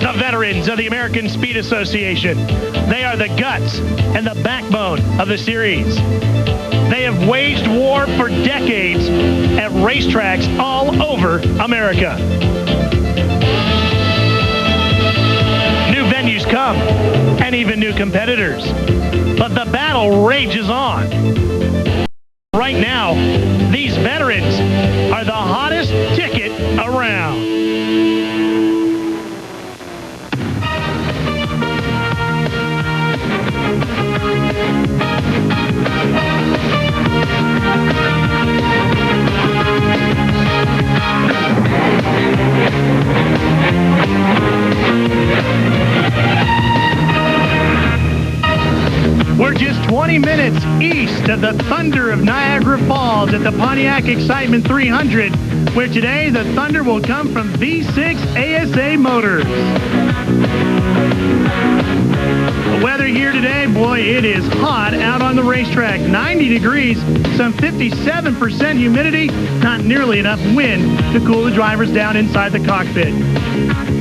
The veterans of the American Speed Association. They are the guts and the backbone of the series. They have waged war for decades at racetracks all over America. New venues come, and even new competitors. But the battle rages on. Right now, these veterans are the hottest ticket around. We're just 20 minutes east of the Thunder of Niagara Falls at the Pontiac Excitement 300, where today the Thunder will come from V6 ASA Motors. The weather here today, boy, it is hot out on the racetrack. 90 degrees, some 57% humidity, not nearly enough wind to cool the drivers down inside the cockpit.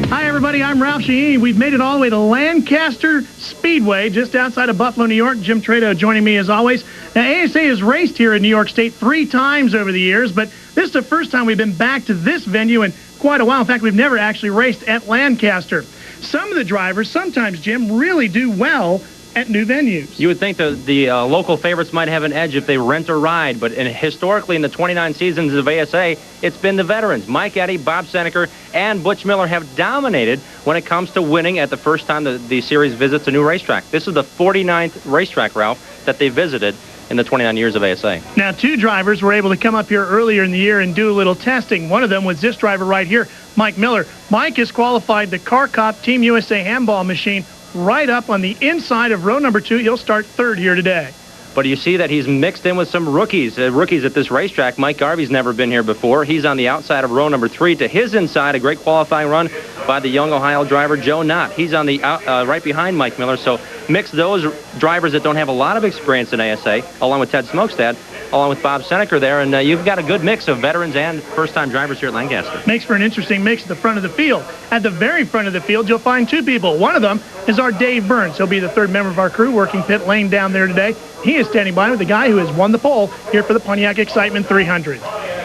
Hi, everybody. I'm Ralph Sheehy. We've made it all the way to Lancaster Speedway, just outside of Buffalo, New York. Jim Trado joining me as always. Now, ASA has raced here in New York State 3 times over the years, but this is the first time we've been back to this venue in quite a while. In fact, we've never actually raced at Lancaster. Some of the drivers, sometimes, Jim, really do well at new venues. You would think the local favorites might have an edge if they rent or ride, but historically in the 29 seasons of ASA, it's been the veterans. Mike Eddy, Bob Seneker, and Butch Miller have dominated when it comes to winning at the first time the series visits a new racetrack. This is the 49th racetrack, Ralph, that they visited in the 29 years of ASA. Now, 2 drivers were able to come up here earlier in the year and do a little testing. One of them was this driver right here, Mike Miller. Mike has qualified the Car Cop Team USA handball machine right up on the inside of row number 2. He'll start 3rd here today. But you see that he's mixed in with some rookies. Rookies at this racetrack. Mike Garvey's never been here before. He's on the outside of row number 3. To his inside, a great qualifying run by the young Ohio driver, Joe Nott. He's on the right behind Mike Miller. So mix those drivers that don't have a lot of experience in ASA, along with Ted Smokestad, along with Bob Seneker there, and you've got a good mix of veterans and first-time drivers here at Lancaster. Makes for an interesting mix at the front of the field. At the very front of the field, you'll find 2 people. One of them is our Dave Burns. He'll be the 3rd member of our crew working pit lane down there today. He is standing by with the guy who has won the pole here for the Pontiac Excitement 300.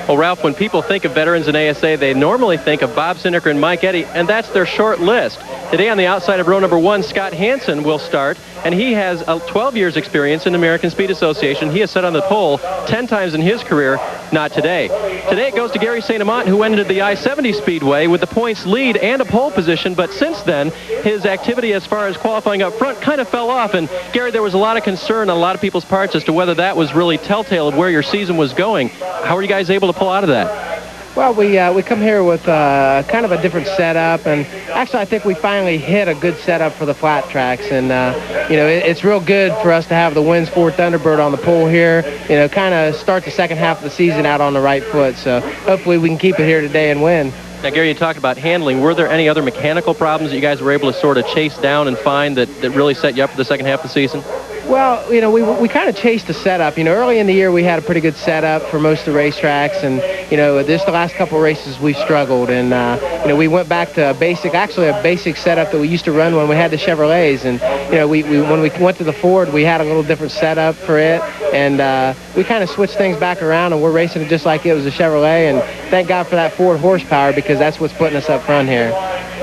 Well, Ralph, when people think of veterans in ASA, they normally think of Bob Seneker and Mike Eddy, and that's their short list. Today on the outside of row number 1, Scott Hansen will start, and he has 12 years experience in the American Speed Association. He has sat on the pole 10 times in his career, not today. Today it goes to Gary St.Amant, who entered the I-70 Speedway with the points lead and a pole position, but since then, his activity as far as qualifying up front kind of fell off, and Gary, there was a lot of concern on a lot of people's parts as to whether that was really telltale of where your season was going. How are you guys able to pull out of that? Well, we come here with kind of a different setup, and actually I think we finally hit a good setup for the flat tracks, and you know, it's real good for us to have the Wins Ford Thunderbird on the pole here, you know, kind of start the second half of the season out on the right foot, so hopefully we can keep it here today and win. Now, Gary, you talked about handling. Were there any other mechanical problems that you guys were able to sort of chase down and find that really set you up for the second half of the season? Well, you know, we kind of chased the setup. You know, early in the year we had a pretty good setup for most of the racetracks, and you know, the last couple of races we struggled, and you know, we went back to a basic setup that we used to run when we had the Chevrolets, and you know, when we went to the Ford, we had a little different setup for it, and we kind of switched things back around, and we're racing it just like it was a Chevrolet, and thank God for that Ford horsepower, because that's what's putting us up front here.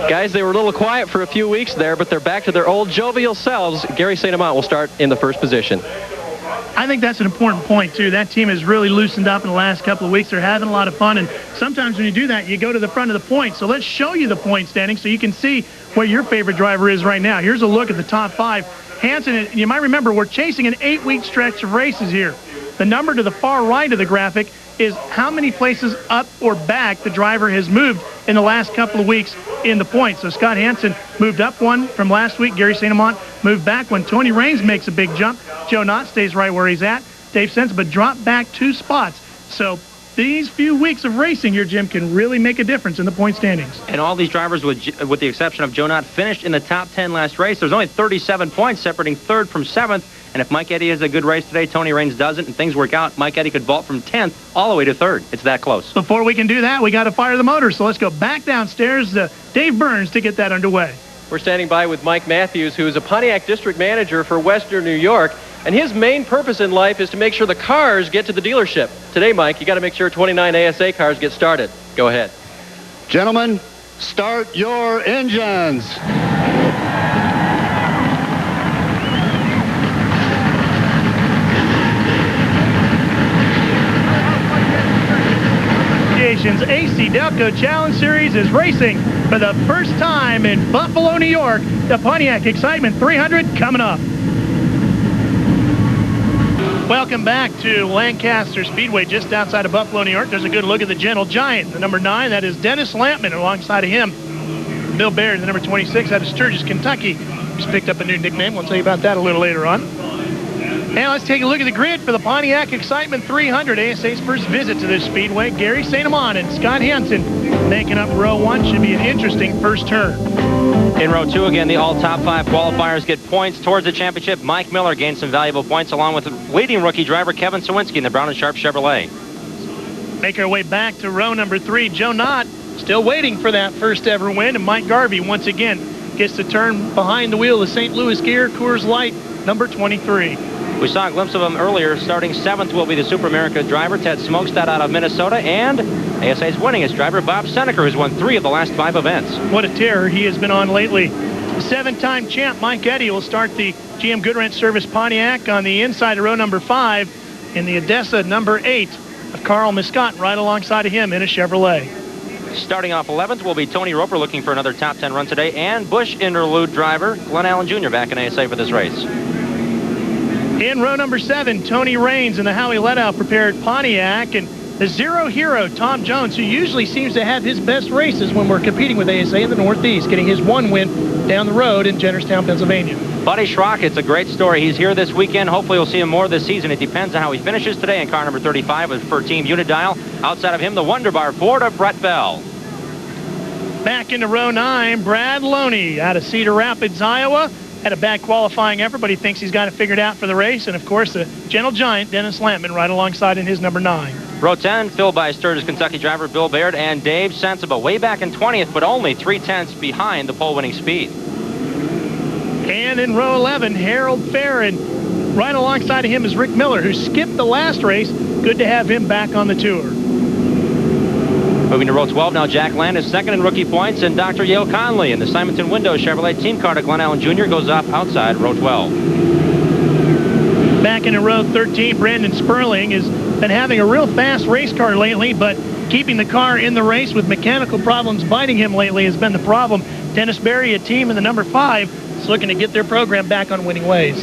Guys, they were a little quiet for a few weeks there, but they're back to their old jovial selves. Gary St.Amant will start in the first position. I think that's an important point, too. That team has really loosened up in the last couple of weeks. They're having a lot of fun, and sometimes when you do that, you go to the front of the points. So let's show you the point standing so you can see where your favorite driver is right now. Here's a look at the top 5. Hansen, you might remember, we're chasing an 8-week stretch of races here. The number to the far right of the graphic is how many places up or back the driver has moved in the last couple of weeks in the points. So Scott Hansen moved up 1 from last week. Gary St.Amant moved back 1. Tony Raines makes a big jump. Joe Nott stays right where he's at. Dave Sensiba dropped back 2 spots. So these few weeks of racing here, Jim, can really make a difference in the point standings. And all these drivers, with the exception of Joe Nott, finished in the top 10 last race. There's only 37 points separating 3rd from 7th. And if Mike Eddy has a good race today, Tony Raines doesn't, and things work out, Mike Eddy could vault from 10th all the way to 3rd. It's that close. Before we can do that, we got to fire the motor. So let's go back downstairs to Dave Burns to get that underway. We're standing by with Mike Matthews, who is a Pontiac district manager for Western New York. And his main purpose in life is to make sure the cars get to the dealership. Today, Mike, you got to make sure 29 ASA cars get started. Go ahead. Gentlemen, start your engines. AC Delco Challenge Series is racing for the first time in Buffalo, New York. The Pontiac Excitement 300 coming up. Welcome back to Lancaster Speedway, just outside of Buffalo, New York. There's a good look at the Gentle Giant, the number 9. That is Dennis Lampman. Alongside of him, Bill Baird, the number 26. That is Sturgis, Kentucky. Just picked up a new nickname. We'll tell you about that a little later on. Now let's take a look at the grid for the Pontiac Excitement 300. ASA's first visit to this speedway. Gary St.Amant and Scott Hansen making up row 1. Should be an interesting first turn. In row 2, again, the all top 5 qualifiers get points towards the championship. Mike Miller gained some valuable points along with leading rookie driver Kevin Cywinski in the Brown & Sharp Chevrolet. Make our way back to row number 3. Joe Nott still waiting for that first ever win. And Mike Garvey once again gets to turn behind the wheel of St. Louis gear, Coors Light, number 23. We saw a glimpse of him earlier. Starting 7th will be the Super America driver, Ted Smokestad out of Minnesota, and ASA's winningest driver, Bob Seneker, who's won 3 of the last 5 events. What a terror he has been on lately. 7-time champ Mike Eddy will start the GM Goodwrench Service Pontiac on the inside of row number 5 in the ADESA number 8 of Carl Muscat right alongside of him in a Chevrolet. Starting off 11th will be Tony Roper looking for another top 10 run today, and Busch interlude driver Glenn Allen Jr. back in ASA for this race. In row number 7, Tony Raines in the Howie Lettow prepared Pontiac, and the Zero Hero, Tom Jones, who usually seems to have his best races when we're competing with ASA in the Northeast, getting his 1 win down the road in Jennerstown, Pennsylvania. Buddy Schrock, it's a great story. He's here this weekend. Hopefully we'll see him more this season. It depends on how he finishes today in car number 35 for Team Unidial. Outside of him, the Wonder Bar Ford of Brett Bell. Back into row 9, Brad Loney out of Cedar Rapids, Iowa. Had a bad qualifying effort, but he thinks he's got it figured out for the race. And, of course, the Gentle Giant, Dennis Lampman, right alongside in his number 9. Row 10, filled by Sturgis, Kentucky driver Bill Baird and Dave Sensible, way back in 20th, but only 3/10 behind the pole-winning speed. And in row 11, Harold Farron. Right alongside of him is Rick Miller, who skipped the last race. Good to have him back on the tour. Moving to row 12 now, Jack Land is second in rookie points, and Dr. Yale Conley in the Simonton Windows Chevrolet team car to Glenn Allen Jr. goes off outside row 12. Back into row 13, Brandon Sperling has been having a real fast race car lately, but keeping the car in the race with mechanical problems biting him lately has been the problem. Dennis Berry, a team in the number 5, is looking to get their program back on winning ways.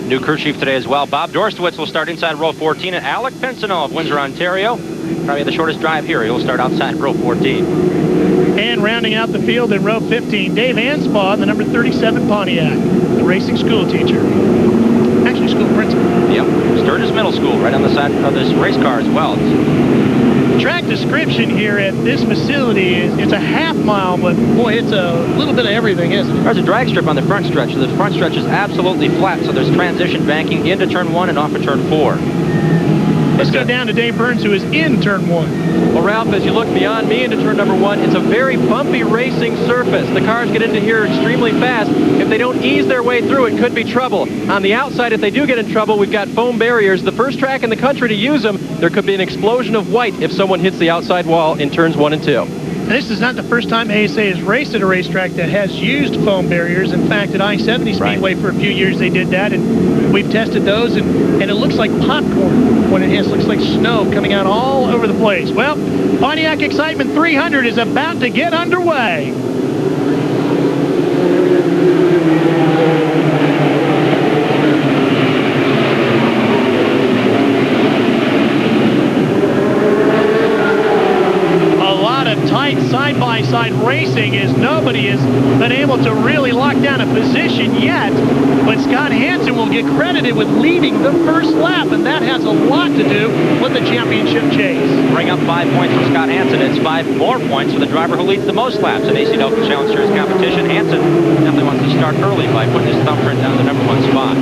New crew chief today as well. Bob Dorstwitz will start inside row 14, and Alec Pinsonneau of Windsor, Ontario. Probably the shortest drive here. He'll start outside row 14. And rounding out the field in row 15, Dave Anspaugh, the number 37 Pontiac, the racing school teacher. Actually, school principal. Yep, Sturgis Middle School, right on the side of this race car as well. Track description here at this facility is it's a half mile, but boy, it's a little bit of everything, isn't it? There's a drag strip on the front stretch. The front stretch is absolutely flat, so there's transition banking into turn 1 and off of turn 4. Let's go down to Dave Burns, who is in turn 1. Well, Ralph, as you look beyond me into turn number 1, it's a very bumpy racing surface. The cars get into here extremely fast. If they don't ease their way through, it could be trouble. On the outside, if they do get in trouble, we've got foam barriers. The first track in the country to use them, there could be an explosion of white if someone hits the outside wall in turns 1 and 2. And this is not the first time ASA has raced at a racetrack that has used foam barriers. In fact, at I-70 Speedway for a few years they did that, and we've tested those, and it looks like popcorn when it hits. Looks like snow coming out all over the place. Well, Pontiac Excitement 300 is about to get underway. Tight side-by-side racing as nobody has been able to really lock down a position yet. But Scott Hansen will get credited with leading the first lap, and that has a lot to do with the championship chase. Bring up 5 points for Scott Hansen. It's 5 more points for the driver who leads the most laps in AC Delco Challenge Series competition. Hansen definitely wants to start early by putting his thumbprint down the number 1 spot.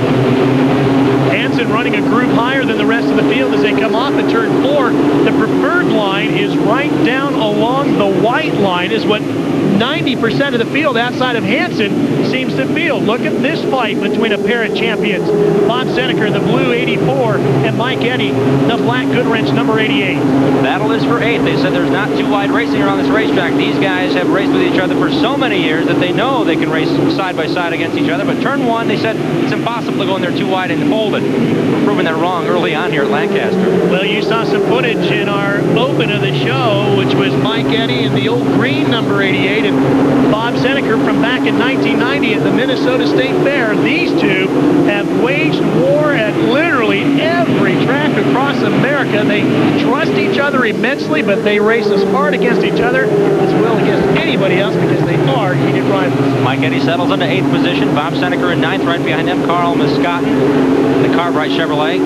Hansen running a group higher than the rest of the field as they come off at turn 4. The preferred line is right down along the white line, is what 90% of the field outside of Hansen seems to feel. Look at this fight between a pair of champions. Bob Seneker, the blue 84, and Mike Eddy, the black Goodwrench number 88. Battle is for 8th. They said there's not too wide racing around this racetrack. These guys have raced with each other for so many years that they know they can race side by side against each other. But turn 1, they said it's impossible to go in there too wide and hold it. We're proving that wrong early on here at Lancaster. Well, you saw some footage in our open of the show, which was Mike Eddy and the old green number 88 and Bob Seneker from back in 1990 at the Minnesota State Fair. These two have waged war at literally every track across America. They trust each other immensely, but they race as hard against each other as well against anybody else because they are heated rivals. Mike Eddy settles into 8th position. Bob Seneker in 9th, right behind them, Carl Muscotten, the Cartwright Chevrolet.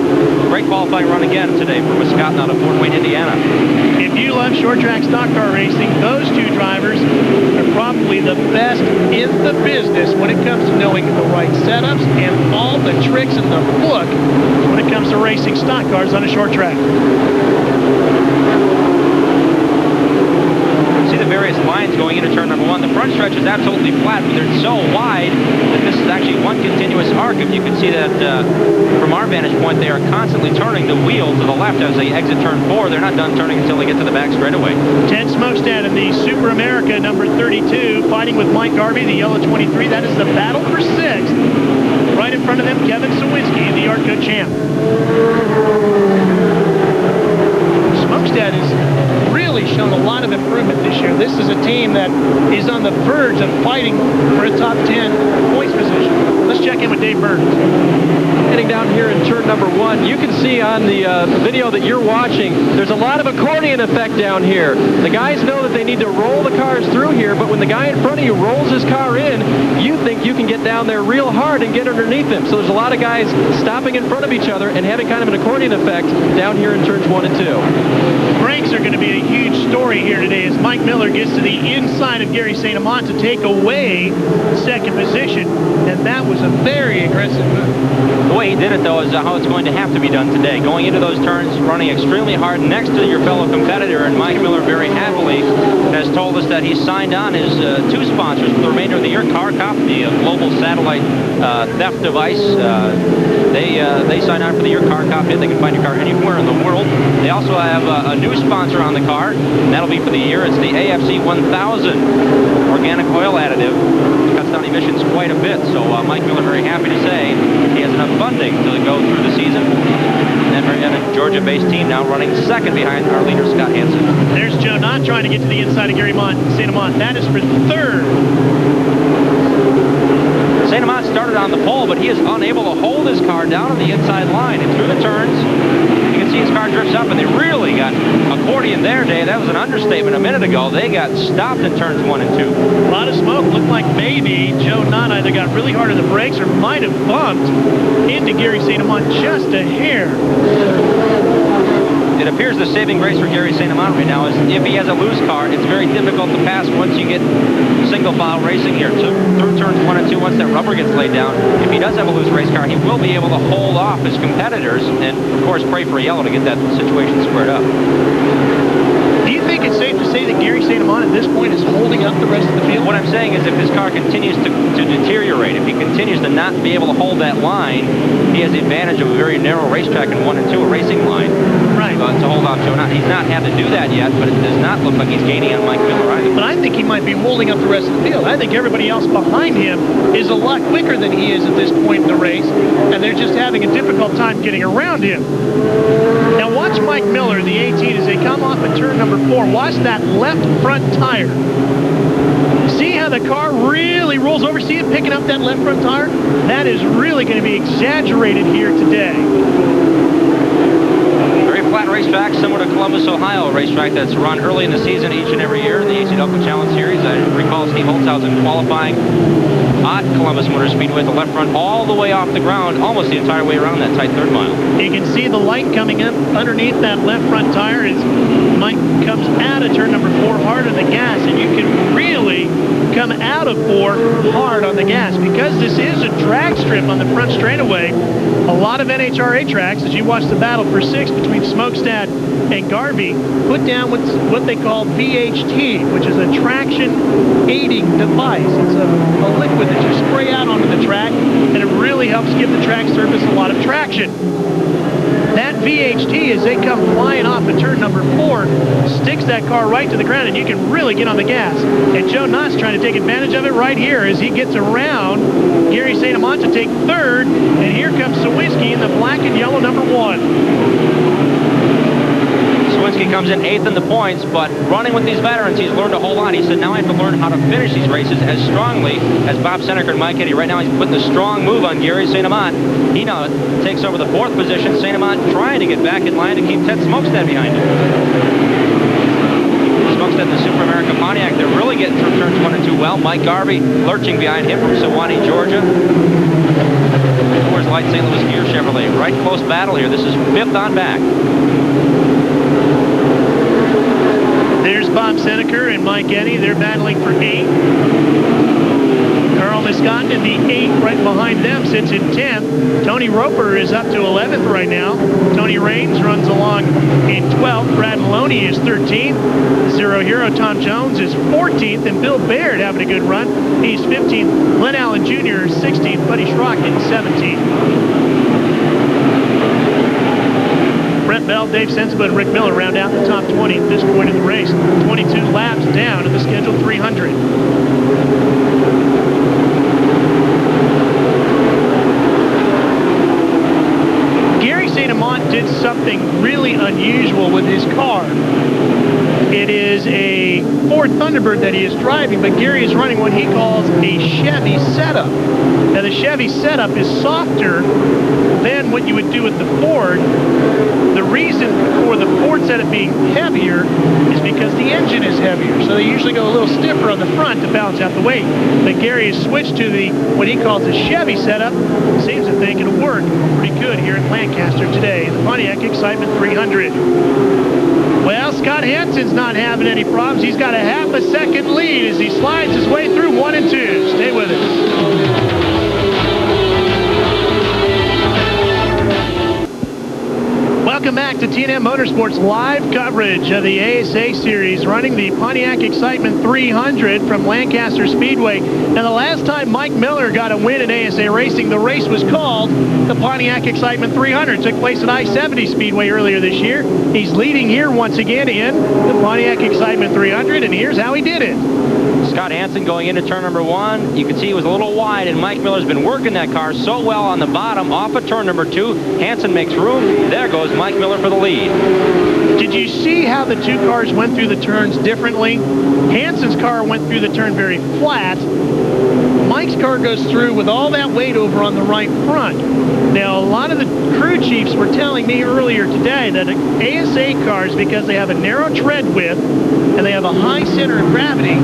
Great qualifying run again today for Muscotten out of Fort Wayne, Indiana. If you love short track stock car racing, those two drivers are probably the best in the business when it comes to knowing the right setups and all the tricks in the book when it comes to racing stock cars on a short track. See the various lines going into turn number 1. The front stretch is absolutely flat, but they're so wide that this is actually one continuous arc. If you can see that from our vantage point, they are constantly turning the wheel to the left as they exit turn 4. They're not done turning until they get to the back straightaway. Ted Smokestad in the Super America number 32, fighting with Mike Garvey, the yellow 23. That is the battle for 6th. Right in front of them, Kevin Cywinski, the ARTCO champ. Smokestad has really shown a lot of improvement this year. This is a team that is on the verge of fighting for a top 10 points position. Let's check in with Dave Burns. Heading down here in turn number 1, you can see on the video that you're watching, there's a lot of accordion effect down here. The guys know that they need to roll the cars through here, but when the guy in front of you rolls his car in, you think you can get down there real hard and get underneath him. So there's a lot of guys stopping in front of each other and having kind of an accordion effect down here in turns 1 and 2. Brakes are going to be a huge story here today as Mike Miller gets to the inside of Gary St.Amant to take away second position, and that was a very aggressive move. The way he did it, though, is how it's going to have to be done today. Going into those turns, running extremely hard next to your fellow competitor, and Mike Miller very happily has told us that he signed on his 2 sponsors for the remainder of the year. CarCop, the global satellite theft device. They signed on for the year. CarCop did. They can find your car anywhere in the world. They also have a new sponsor on the car, and that'll be for the year. It's the AFC 1000 organic oil additive. It cuts down emissions quite a bit, so Mike Miller very happy to say he has enough funding to go through the season. And a Georgia-based team now running 2nd behind our leader, Scott Hansen. There's Joe Nott trying to get to the inside of Gary St.Amant. That is for 3rd. St.Amant started on the pole, but he is unable to hold his car down on the inside line. And through the turns, you can see his car drifts up, and they really got accordion there, Dave. That was an understatement a minute ago. They got stopped in turns 1 and 2. A lot of smoke. Looked like maybe Joe Nott either got really hard on the brakes or might have bumped into Gary St.Amant just a hair. It appears the saving grace for Gary St.Amant right now is if he has a loose car, it's very difficult to pass once you get single file racing here. So through turns 1 and 2, once that rubber gets laid down, if he does have a loose race car, he will be able to hold off his competitors and, of course, pray for a yellow to get that situation squared up. Do you think it's safe to say that Gary St.Amant at this point is holding up the rest of the field? What I'm saying is if his car continues to deteriorate, if he continues to not be able to hold that line, he has the advantage of a very narrow racetrack in 1 and 2, a racing line. Right. To hold off Joe Nott. He's not had to do that yet, but it does not look like he's gaining on Mike Miller either. But I think he might be holding up the rest of the field. I think everybody else behind him is a lot quicker than he is at this point in the race, and they're just having a difficult time getting around him. Now watch Mike Miller, the 18, as they come off at turn number 4. Watch that left front tire. See how the car really rolls over? See it picking up that left front tire? That is really going to be exaggerated here today. Flat racetrack, similar to Columbus, Ohio, a racetrack that's run early in the season each and every year in the ACW Challenge Series. I recall Steve Holtzhausen qualifying at Columbus Motor Speedway with the left front all the way off the ground, almost the entire way around that tight 3rd mile. You can see the light coming up underneath that left front tire as Mike comes out of turn number 4 hard on the gas, and you can really come out of 4 hard on the gas. Because this is a drag strip on the front straightaway, a lot of NHRA tracks, as you watch the battle for 6 between Smokestad and Garvey, put down what they call VHT, which is a traction aiding device. It's a liquid that you spray out onto the track, and it really helps give the track surface a lot of traction. That VHT, as they come flying off of turn number 4, sticks that car right to the ground, and you can really get on the gas. And Joe Nott's trying to take advantage of it right here as he gets around Gary St.Amant to take 3rd, and here comes Cywinski in the black and yellow number 1. Cywinski comes in 8th in the points, but running with these veterans, he's learned to hold on. He said, now I have to learn how to finish these races as strongly as Bob Seneca and Mike Eddy. Right now, he's putting a strong move on Gary St.Amant. He now takes over the 4th position. St.Amant trying to get back in line to keep Ted Smokestad behind him. Smokestad, the Super America Pontiac, they're really getting through turns 1 and 2 well. Mike Garvey lurching behind him from Sewanee, Georgia. Coors Light St. Louis Gear Chevrolet. Right close battle here. This is 5th on back. There's Bob Seneca and Mike Eddy. They're battling for 8. Carl Miscott in the 8th. Right behind them sits in 10th. Tony Roper is up to 11th right now. Tony Raines runs along in 12th. Brad Maloney is 13th. Zero Hero Tom Jones is 14th. And Bill Baird having a good run. He's 15th. Glenn Allen Jr. is 16th. Buddy Schrock in 17th. Brett Bell, Dave Sensiba, and Rick Miller round out the top 20 at this point in the race. 22 laps down to the scheduled 300. Gary St.Amant did something really unusual with his car. It is a Ford Thunderbird that he is driving, but Gary is running what he calls a Chevy setup. Now, the Chevy setup is softer than what you would do with the Ford. The reason for the Ford setup being heavier is because the engine is heavier. So they usually go a little stiffer on the front to balance out the weight. But Gary has switched to what he calls a Chevy setup. Seems to think it'll work pretty good here at Lancaster today in the Pontiac Excitement 300. Well, Scott Hansen's not having any problems. He's got a half a second lead as he slides his way through 1 and 2. Stay with us. Welcome back to T&M Motorsports live coverage of the ASA Series, running the Pontiac Excitement 300 from Lancaster Speedway. Now, the last time Mike Miller got a win in ASA racing, the race was called the Pontiac Excitement 300. It took place at I-70 Speedway earlier this year. He's leading here once again in the Pontiac Excitement 300, and here's how he did it. Scott Hansen going into turn number 1. You can see he was a little wide, and Mike Miller's been working that car so well on the bottom off of turn number 2. Hansen makes room. There goes Mike Miller for the lead. Did you see how the two cars went through the turns differently? Hansen's car went through the turn very flat. Mike's car goes through with all that weight over on the right front. Now, a lot of the crew chiefs were telling me earlier today that ASA cars, because they have a narrow tread width and they have a high center of gravity,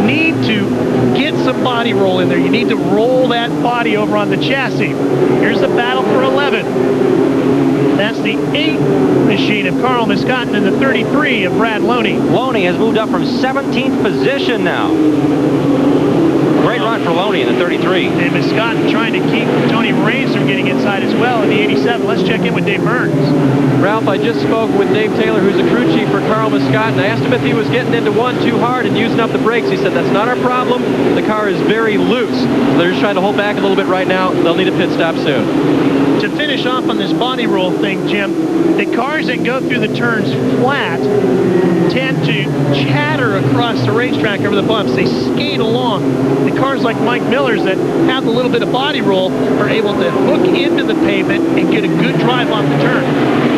need to get some body roll in there. You need to roll that body over on the chassis. Here's the battle for 11th. That's the 8th machine of Carl Miscott and the 33 of Brad Loney. Loney has moved up from 17th position now. Great run for Loney in the 33. And Miscott trying to keep Tony Raines from getting inside as well in the 87. Let's check in with Dave Burns. Ralph, I just spoke with Dave Taylor, who's the crew chief for Carl Miscott, and I asked him if he was getting into 1 too hard and using up the brakes. He said that's not our problem. The car is very loose. So they're just trying to hold back a little bit right now. They'll need a pit stop soon. To finish off on this body roll thing, Jim, the cars that go through the turns flat tend to chatter across the racetrack over the bumps. They skate along. The cars like Mike Miller's that have a little bit of body roll are able to hook into the pavement and get a good drive off the turn.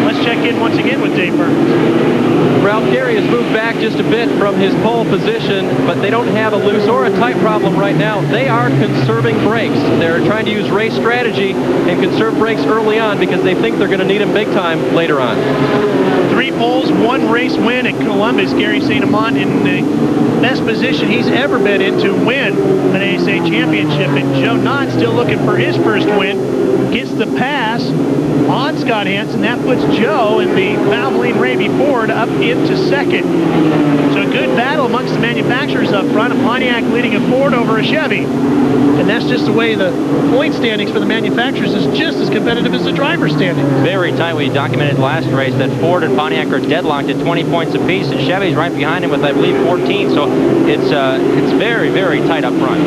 Let's check in once again with Dave Burns. Ralph, Gary has moved back just a bit from his pole position, but they don't have a loose or a tight problem right now. They are conserving brakes. They're trying to use race strategy and conserve brakes early on because they think they're going to need them big time later on. 3 poles, 1 race win at Columbus. Gary St.Amant in best position he's ever been in to win an ASA championship. And Joe Nott still looking for his first win. Gets the pass on Scott Hansen. That puts Joe in the Valvoline Raby Ford up into second. So a good battle amongst the manufacturers up front. A Pontiac leading a Ford over a Chevy. And that's just the way the point standings for the manufacturers is just as competitive as the driver standings. Very tight. We documented last race that Ford and Pontiac are deadlocked at 20 points apiece, and Chevy's right behind him with, I believe, 14. So it's very, very tight up front.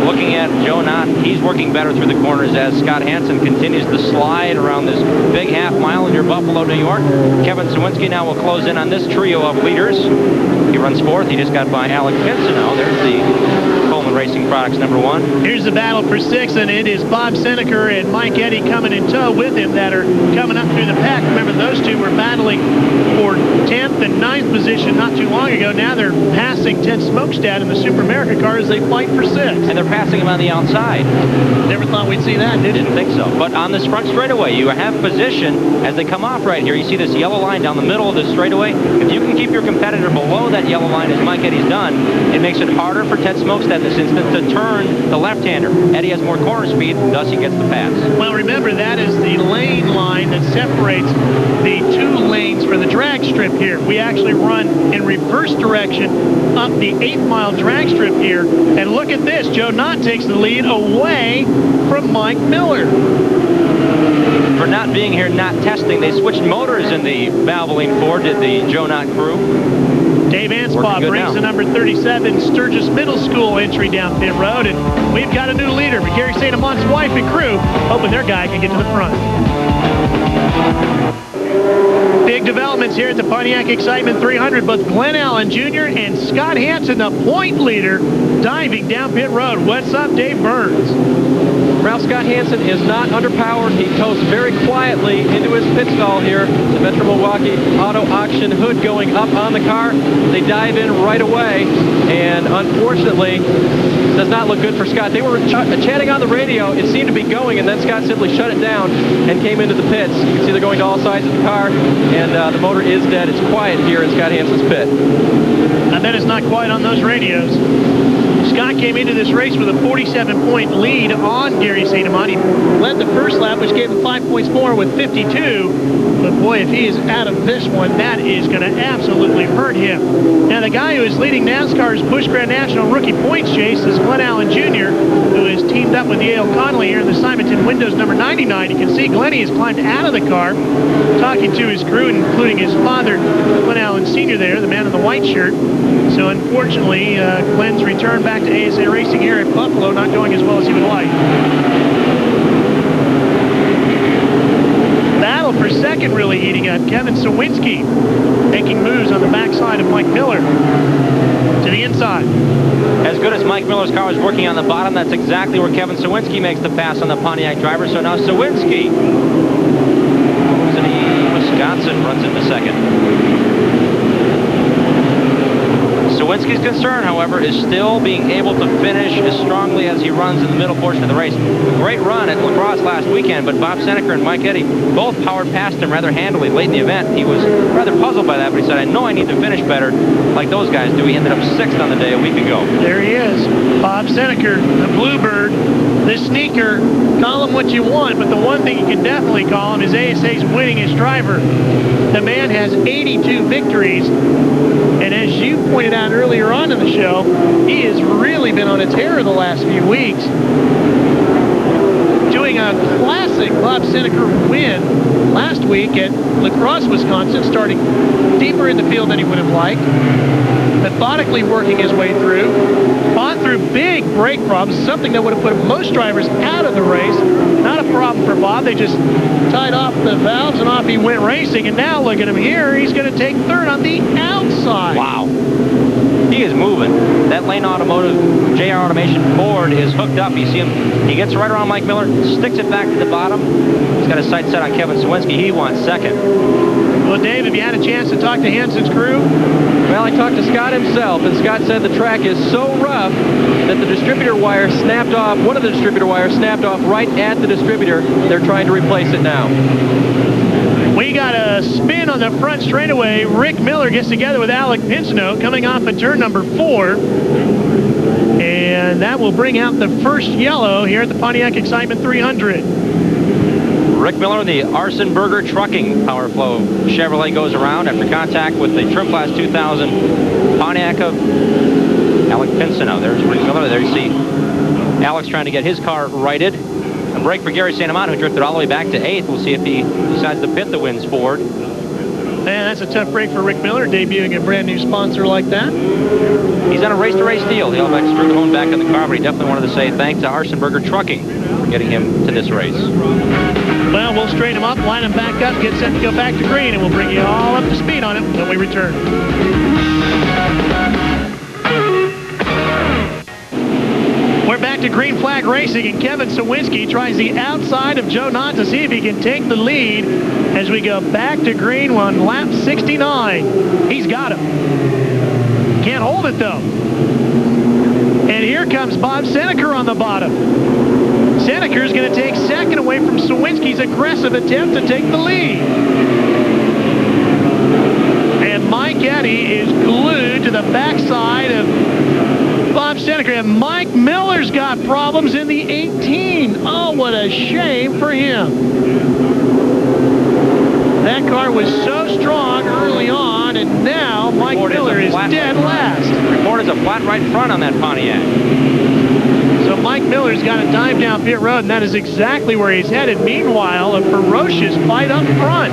Looking at Joe Nott, he's working better through the corners as Scott Hansen continues to slide around this big half mile near Buffalo, New York. Kevin Cywinski now will close in on this trio of leaders. He runs fourth. He just got by Alec Pinsonow. There's the Coleman Racing Products #1. Here's the battle for sixth, and it is Bob Seneker and Mike Eddy coming in tow with him that are coming up through the pack. Remember, those two were battling for 10th and 9th position not too long ago. Now they're passing Ted Smokestad in the Super America car as they fight for sixth. And they're passing him on the outside. Never thought we'd see that, did you? Didn't think so. But on this front straightaway, you have position as they come off right here. You see this yellow line down the middle of the straightaway. If you can keep your competitor below that yellow line, as Mike Eddy's done, it makes it harder for Ted Smokestad in this instance to turn the left-hander. Eddy has more corner speed, and thus he gets the pass. Well, remember, that is the lane line that separates the two lanes for the drag strip here. We actually run in reverse direction up the 8-mile drag strip here. And look at this. Joe Nott takes the lead away from Mike Miller. For not being here, not testing, they switched motors in the Valvoline Ford, did the Joe Nott crew. Dave Anspaugh brings the number 37 Sturgis Middle School entry down pit road, and we've got a new leader. But Gary St.Amant's wife and crew hoping their guy can get to the front. Big developments here at the Pontiac Excitement 300. Both Glenn Allen Jr. and Scott Hansen, the point leader, diving down pit road. What's up, Dave Burns? Ralph, Scott Hansen is not underpowered. He tows very quietly into his pit stall here. The Metro Milwaukee Auto Auction hood going up on the car. They dive in right away, and unfortunately, does not look good for Scott. They were chatting on the radio. It seemed to be going, and then Scott simply shut it down and came into the pits. You can see they're going to all sides of the car, and the motor is dead. It's quiet here in Scott Hansen's pit. I bet it's not quiet on those radios. Scott came into this race with a 47-point lead on Gary St.Amant. He led the first lap, which gave him 5 points more with 52. But boy, if he is out of this one, that is going to absolutely hurt him. Now, the guy who is leading NASCAR's Busch Grand National rookie points chase is Glenn Allen Jr., who is teamed up with Yale Connolly here in the Simonton Windows number 99. You can see Glenny has climbed out of the car, talking to his crew, including his father, Glenn Allen Sr. there, the man in the white shirt. So unfortunately, Glenn's return back to ASA Racing here at Buffalo not going as well as he would like. Battle for second really heating up. Kevin Cywinski making moves on the backside of Mike Miller to the inside. As good as Mike Miller's car was working on the bottom, that's exactly where Kevin Cywinski makes the pass on the Pontiac driver. So now Cywinski, Wisconsin, runs into second. Cywinski's concern, however, is still being able to finish as strongly as he runs in the middle portion of the race. A great run at La Crosse last weekend, but Bob Seneker and Mike Eddy both powered past him rather handily late in the event. He was rather puzzled by that, but he said, I know I need to finish better like those guys do. He ended up sixth on the day a week ago. There he is, Bob Seneker, the Bluebird, the sneaker. Call him what you want, but the one thing you can definitely call him is ASA's winningest driver. The man has 82 victories, and as you pointed out earlier on in the show, he has really been on a tear the last few weeks. Doing a classic Bob Seneker win last week at La Crosse, Wisconsin, starting deeper in the field than he would have liked. Methodically working his way through. Fought through big brake problems, something that would have put most drivers out of the race. Not a problem for Bob. They just tied off the valves and off he went racing. And now look at him here. He's going to take third on the outside. Wow. He is moving. That Lane Automotive JR Automation Ford is hooked up. You see him. He gets right around Mike Miller, sticks it back to the bottom. He's got his sights set on Kevin Cywinski. He wants second. Well, Dave, have you had a chance to talk to Hansen's crew? Well, I talked to Scott himself, and Scott said the track is so rough that the distributor wire snapped off, one of the distributor wires snapped off right at the distributor. They're trying to replace it now. We got a a spin on the front straightaway. Rick Miller gets together with Alec Pinsino coming off of turn number 4. And that will bring out the first yellow here at the Pontiac Excitement 300. Rick Miller, the Arsenberger Trucking Power Flow Chevrolet, goes around after contact with the Trim Class 2000 Pontiac of Alec Pinsino. There's Rick Miller. There you see Alex trying to get his car righted. A break for Gary St.Amant, who drifted all the way back to 8th. We'll see if he decides to pit the wins forward. Man, that's a tough break for Rick Miller, debuting a brand new sponsor like that. He's on a race-to-race deal. He'll have extra home back in the car, but he definitely wanted to say thanks to Arsenberger Trucking for getting him to this race. Well, we'll straighten him up, line him back up, get set to go back to green, and we'll bring you all up to speed on him when we return. We're back to green flag racing, and Kevin Cywinski tries the outside of Joe Nott to see if he can take the lead as we go back to green on lap 69. He's got him. Can't hold it, though. And here comes Bob Seneker on the bottom. Seneker's going to take second away from Cywinski's aggressive attempt to take the lead. And Mike Eddy is glued to the backside of Bob Seneker. And Mike Miller's got problems in the 18. Oh, what a shame for him. That car was so strong early on, and now Mike Miller is dead last. Report is a flat right front on that Pontiac. So Mike Miller's got to dive down pit road, and that is exactly where he's headed. Meanwhile, a ferocious fight up front.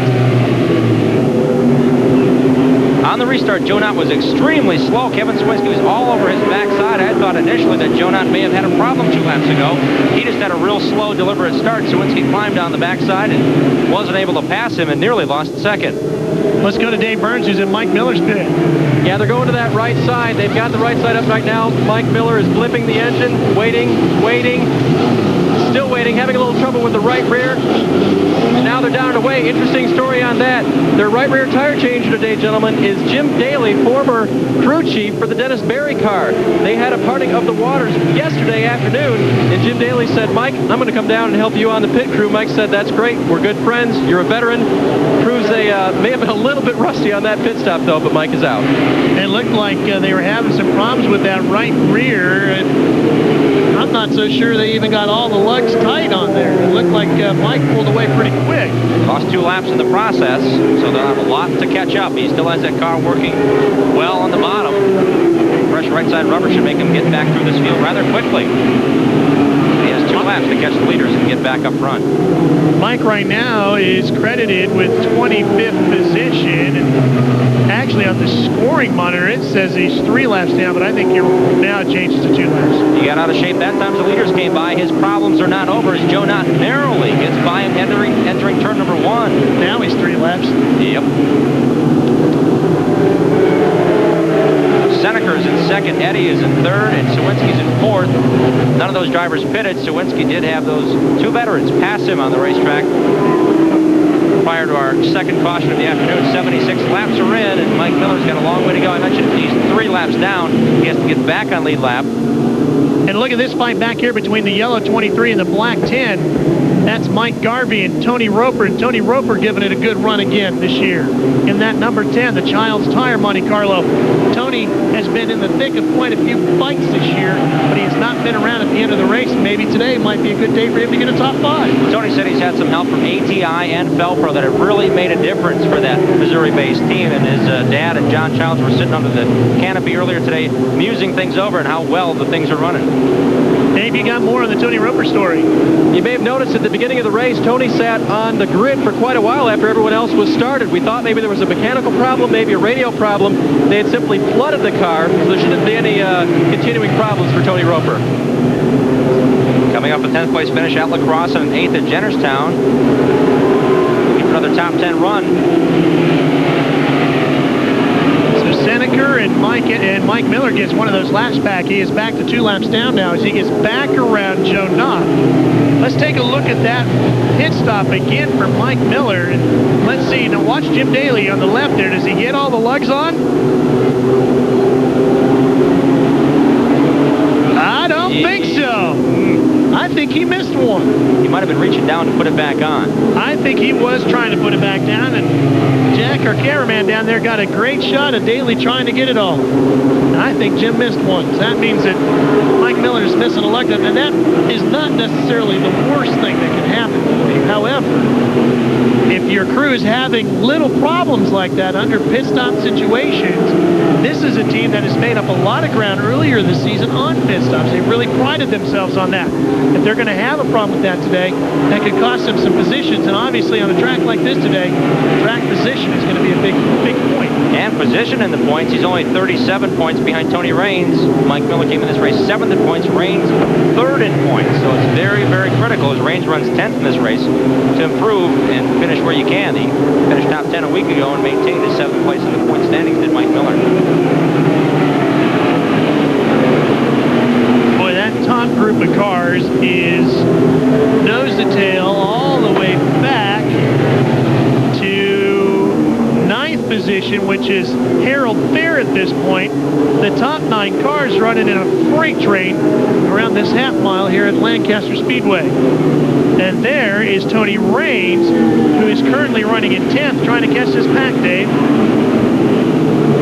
On the restart, Joe Nott was extremely slow. Kevin Cywinski was all over his backside. I thought initially that Joe Nott may have had a problem 2 laps ago. He just had a real slow, deliberate start. Cywinski climbed down the backside and wasn't able to pass him and nearly lost second. Let's go to Dave Burns, who's in Mike Miller's pit. Yeah, they're going to that right side. They've got the right side up right now. Mike Miller is blipping the engine, waiting, still waiting, having a little trouble with the right rear. And now they're down away. Interesting story on that. Their right rear tire changer today, gentlemen, is Jim Daly, former crew chief for the Dennis Berry car. They had a parting of the waters yesterday afternoon, and Jim Daly said, Mike, I'm going to come down and help you on the pit crew. Mike said, that's great. We're good friends. You're a veteran. Proves they may have been a little bit rusty on that pit stop, though, but Mike is out. It looked like they were having some problems with that right rear. And I'm not so sure they even got all the lugs tight on there. It looked like Mike pulled away pretty quick. Lost 2 laps in the process, so they'll have a lot to catch up. He still has that car working well on the bottom. Fresh right side rubber should make him get back through this field rather quickly. He has 2 laps to catch the leaders and get back up front. Mike right now is credited with 25th position. And actually on the scoring monitor it says he's 3 laps down, but I think now it changes to 2 laps. He got out of shape that time. The leaders came by. His problems are not over as Joe Nott narrowly gets by him entering turn number 1. Now he's 3 laps. Yep. Seneker's in second, Eddy is in third, and Cywinski's in fourth. None of those drivers pitted. Cywinski did have those 2 veterans pass him on the racetrack prior to our second caution of the afternoon. 76 laps are in, and Mike Miller's got a long way to go. I mentioned he's 3 laps down. He has to get back on lead lap. And look at this fight back here between the yellow 23 and the black 10. That's Mike Garvey and Tony Roper. And Tony Roper giving it a good run again this year. In that number 10, the Child's Tire Monte Carlo. Tony has been in the thick of quite a few fights this year, but he has not been around at the end of the race. Maybe today might be a good day for him to get a top 5. Tony said he's had some help from ATI and Felpro that have really made a difference for that Missouri-based team. And his dad and John Childs were sitting under the canopy earlier today, musing things over and how well the things are running. Dave, you got more on the Tony Roper story. You may have noticed at the beginning of the race, Tony sat on the grid for quite a while after everyone else was started. We thought maybe there was a mechanical problem, maybe a radio problem. They had simply flooded the car, so there shouldn't be any continuing problems for Tony Roper. Coming up a 10th place finish at La Crosse and 8th at Jennerstown. Looking for another top 10 run. Seneker and Mike Miller gets one of those laps back. He is back to 2 laps down now as he gets back around Joe Nott. Let's take a look at that pit stop again for Mike Miller. And let's see. Now watch Jim Daly on the left there. Does he get all the lugs on? I don't think so. I think he missed one. He might have been reaching down to put it back on. I think he was trying to put it back down, and Jack, our cameraman down there, got a great shot of Daly trying to get it all. And I think Jim missed one. So that means that Mike Miller's missing a lug nut, and that is not necessarily the worst thing that can happen for you. However, if your crew is having little problems like that under pit stop situations, this is a team that has made up a lot of ground earlier this season on pit stops. They really prided themselves on that. If they're going to have a problem with that today, that could cost them some positions. And obviously on a track like this today, track position is going to be a big point. And position in the points, he's only 37 points behind Tony Raines. Mike Miller came in this race 7th in points, Raines 3rd in points. So it's very, very critical as Raines runs 10th in this race to improve and finish where you can. He finished top 10 a week ago and maintained his 7th place in the point standings, did Mike Miller. Boy, that top group of cars is nose to tail all the way back to 9th position, which is Harold Fair at this point. The top 9 cars running in a freight train around this half mile here at Lancaster Speedway. And there is Tony Raines, who is currently running in 10th, trying to catch this pack, Dave.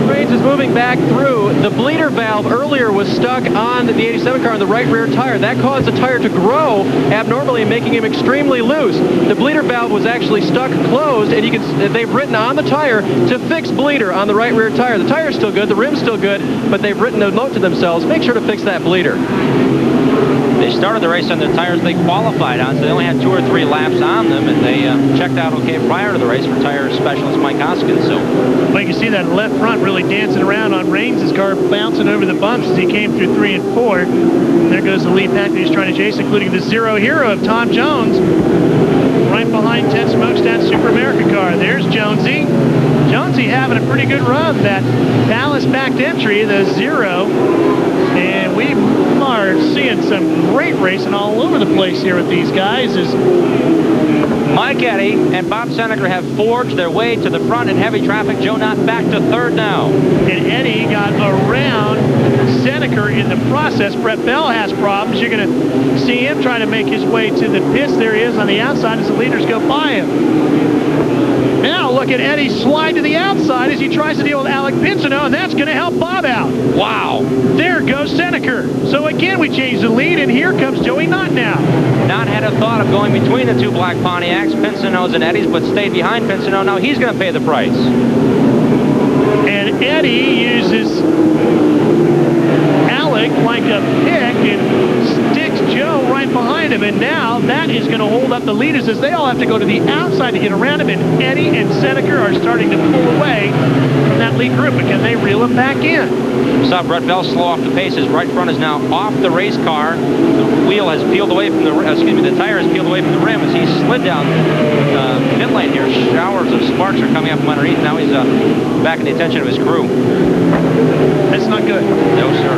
Raines is moving back through. The bleeder valve earlier was stuck on the 87 car on the right rear tire. That caused the tire to grow abnormally, making him extremely loose. The bleeder valve was actually stuck closed, and they've written on the tire to fix bleeder on the right rear tire. The tire's still good, the rim's still good, but they've written a note to themselves, make sure to fix that bleeder. They started the race on the tires they qualified on, so they only had 2 or 3 laps on them, and they checked out okay prior to the race for tire specialist Mike Hoskins. So, well, you can see that left front really dancing around on Raines' car, bouncing over the bumps as he came through 3 and 4. And there goes the lead pack that he's trying to chase, including the Zero Hero of Tom Jones, right behind Ted Smokestack's Super America car. There's Jonesy. Jonesy having a pretty good run. That Dallas backed entry, the Zero, and we are seeing some great racing all over the place here with these guys. As Mike Eddy and Bob Seneca have forged their way to the front in heavy traffic. Joe Nott back to 3rd now. And Eddy got around Seneca in the process. Brett Bell has problems. You're going to see him trying to make his way to the pits. There he is on the outside as the leaders go by him. Now look at Eddy slide to the outside as he tries to deal with Alec Pinsino, and that's going to help Bob out. Wow. There goes Seneca. So again, we change the lead, and here comes Joey Nott now. Nott had a thought of going between the 2 black Pontiacs, Pinsino's and Eddy's, but stayed behind Pinsino. Now he's going to pay the price. And Eddy uses Alec like a pick and sticks Joe right behind him, and now that is going to hold up the leaders as they all have to go to the outside to get around him, and Eddy and Seneca are starting to pull away from that lead group because they reel him back in. We saw Brett Bell slow off the pace. His right front is now off the race car. The wheel has peeled away from the tire has peeled away from the rim as he slid down pit lane here. Showers of sparks are coming up from underneath. Now he's back in the attention of his crew. That's not good. No, sir.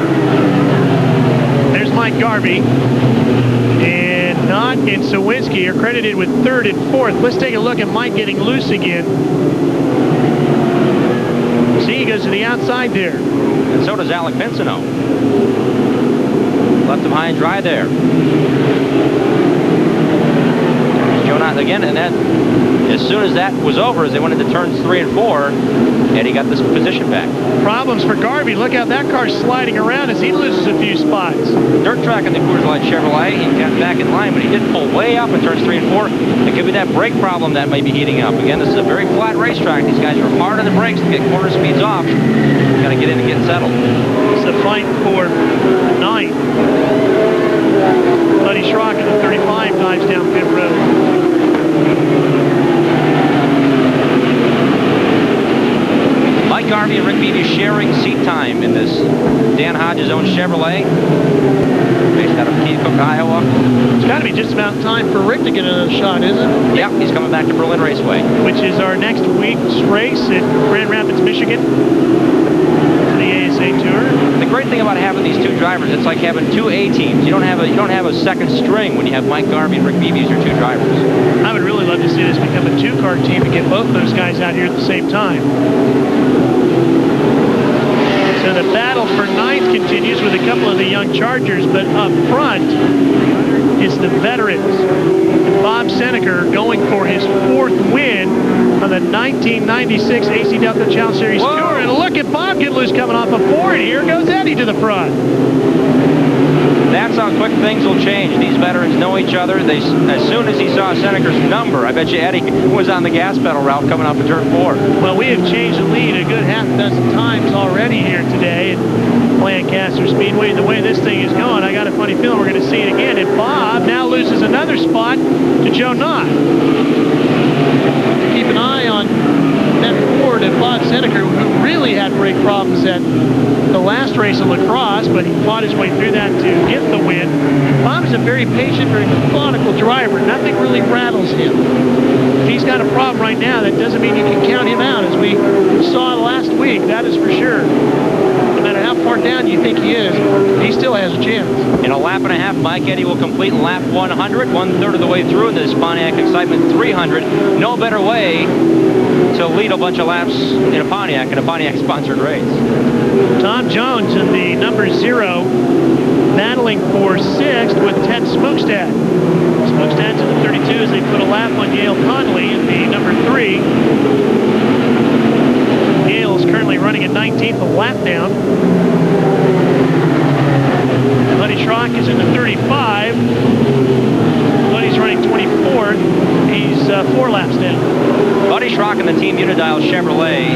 There's Mike Garvey. And Nott and Cywinski are credited with 3rd and 4th. Let's take a look at Mike getting loose again. See, he goes to the outside there. And so does Alec Pinsino. Left him high and dry there. There's Joe Nott again, and then as soon as that was over, as they went into turns 3 and 4, Eddy got this position back. Problems for Garvey. Look how that car's sliding around as he loses a few spots. Dirt track in the Coors Light Chevrolet. He got back in line, but he did pull way up in turns 3 and 4. It could be that brake problem that may be heating up. Again, this is a very flat racetrack. These guys are hard on the brakes to get corner speeds off. Got to get in and get settled. It's a fight for 9th. Buddy Schrock in the 35 dives down pit road. Mike Garvey and Rick Beebe sharing seat time in this Dan Hodges' own Chevrolet, based out of Keokuk, Iowa. It's got to be just about time for Rick to get another shot, isn't it? Yep, he's coming back to Berlin Raceway. Which is our next week's race at Grand Rapids, Michigan, for the ASA Tour. The great thing about having these 2 drivers, it's like having 2 A teams. You don't have a second string when you have Mike Garvey and Rick Beebe as your 2 drivers. I would really love to see this become a 2-car team and get both those guys out here at the same time. So the battle for 9th continues with a couple of the young Chargers, but up front, it's the veterans. Bob Seneker going for his 4th win on the 1996 AC Delta Challenge Series Tour. And look at Bob get loose coming off a 4, and here goes Eddy to the front. That's how quick things will change. These veterans know each other. As soon as he saw Seneker's number, I bet you Eddy was on the gas pedal route coming off of turn 4. Well, we have changed the lead a good half a dozen times already here today at Lancaster Speedway. The way this thing is going, I got a funny feeling we're going to see it again. And Bob now loses another spot to Joe Nott. Keep an eye on that Ford and Bob Seneker, who really had brake problems at the last race of lacrosse, but he fought his way through that to get the win. Bob is a very patient, very methodical driver. Nothing really rattles him. If he's got a problem right now, that doesn't mean you can count him out, as we saw last week. That is for sure. No matter how far down you think he is, he still has a chance. In a lap and a half, Mike Eddy will complete lap 100, 1/3 of the way through this Pontiac Excitement 300. No better way to lead a bunch of laps in a Pontiac-sponsored race. Tom Jones in the number 0, battling for 6th with Ted Smokestad. Smokestad's in the 32 as they put a lap on Yale Conley in the number 3. Yale is currently running at 19th, a lap down. Buddy Schrock is in the 35. Buddy's running 24th. He's 4 laps down. Buddy Schrock in the Team Unidial Chevrolet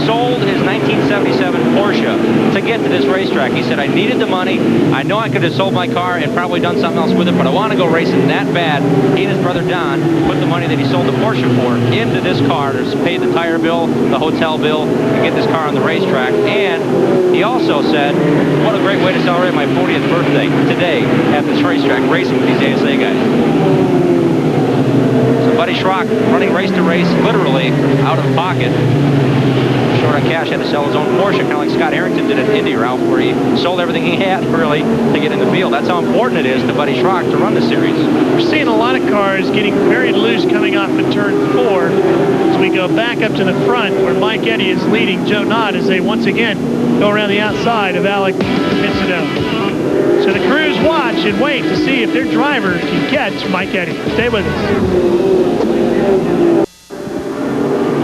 sold his 1977 Porsche to get to this racetrack. He said, I needed the money. I know I could have sold my car and probably done something else with it, but I want to go racing that bad. He and his brother Don put the money that he sold the Porsche for into this car to pay the tire bill, the hotel bill, and get this car on the racetrack. And he also said, what a great way to celebrate my 40th birthday today at this racetrack, racing with these ASA guys. So Buddy Schrock running race to race, literally out of pocket. Short on cash, had to sell his own Porsche, kind of like Scott Harrington did at Indy, Ralph, where he sold everything he had, really, to get in the field. That's how important it is to Buddy Schrock to run the series. We're seeing a lot of cars getting very loose coming off of turn 4 as we go back up to the front where Mike Eddy is leading Joe Nott as they once again go around the outside of Alec Pincinelli. So the crews watch and wait to see if their driver can catch Mike Eddy. Stay with us.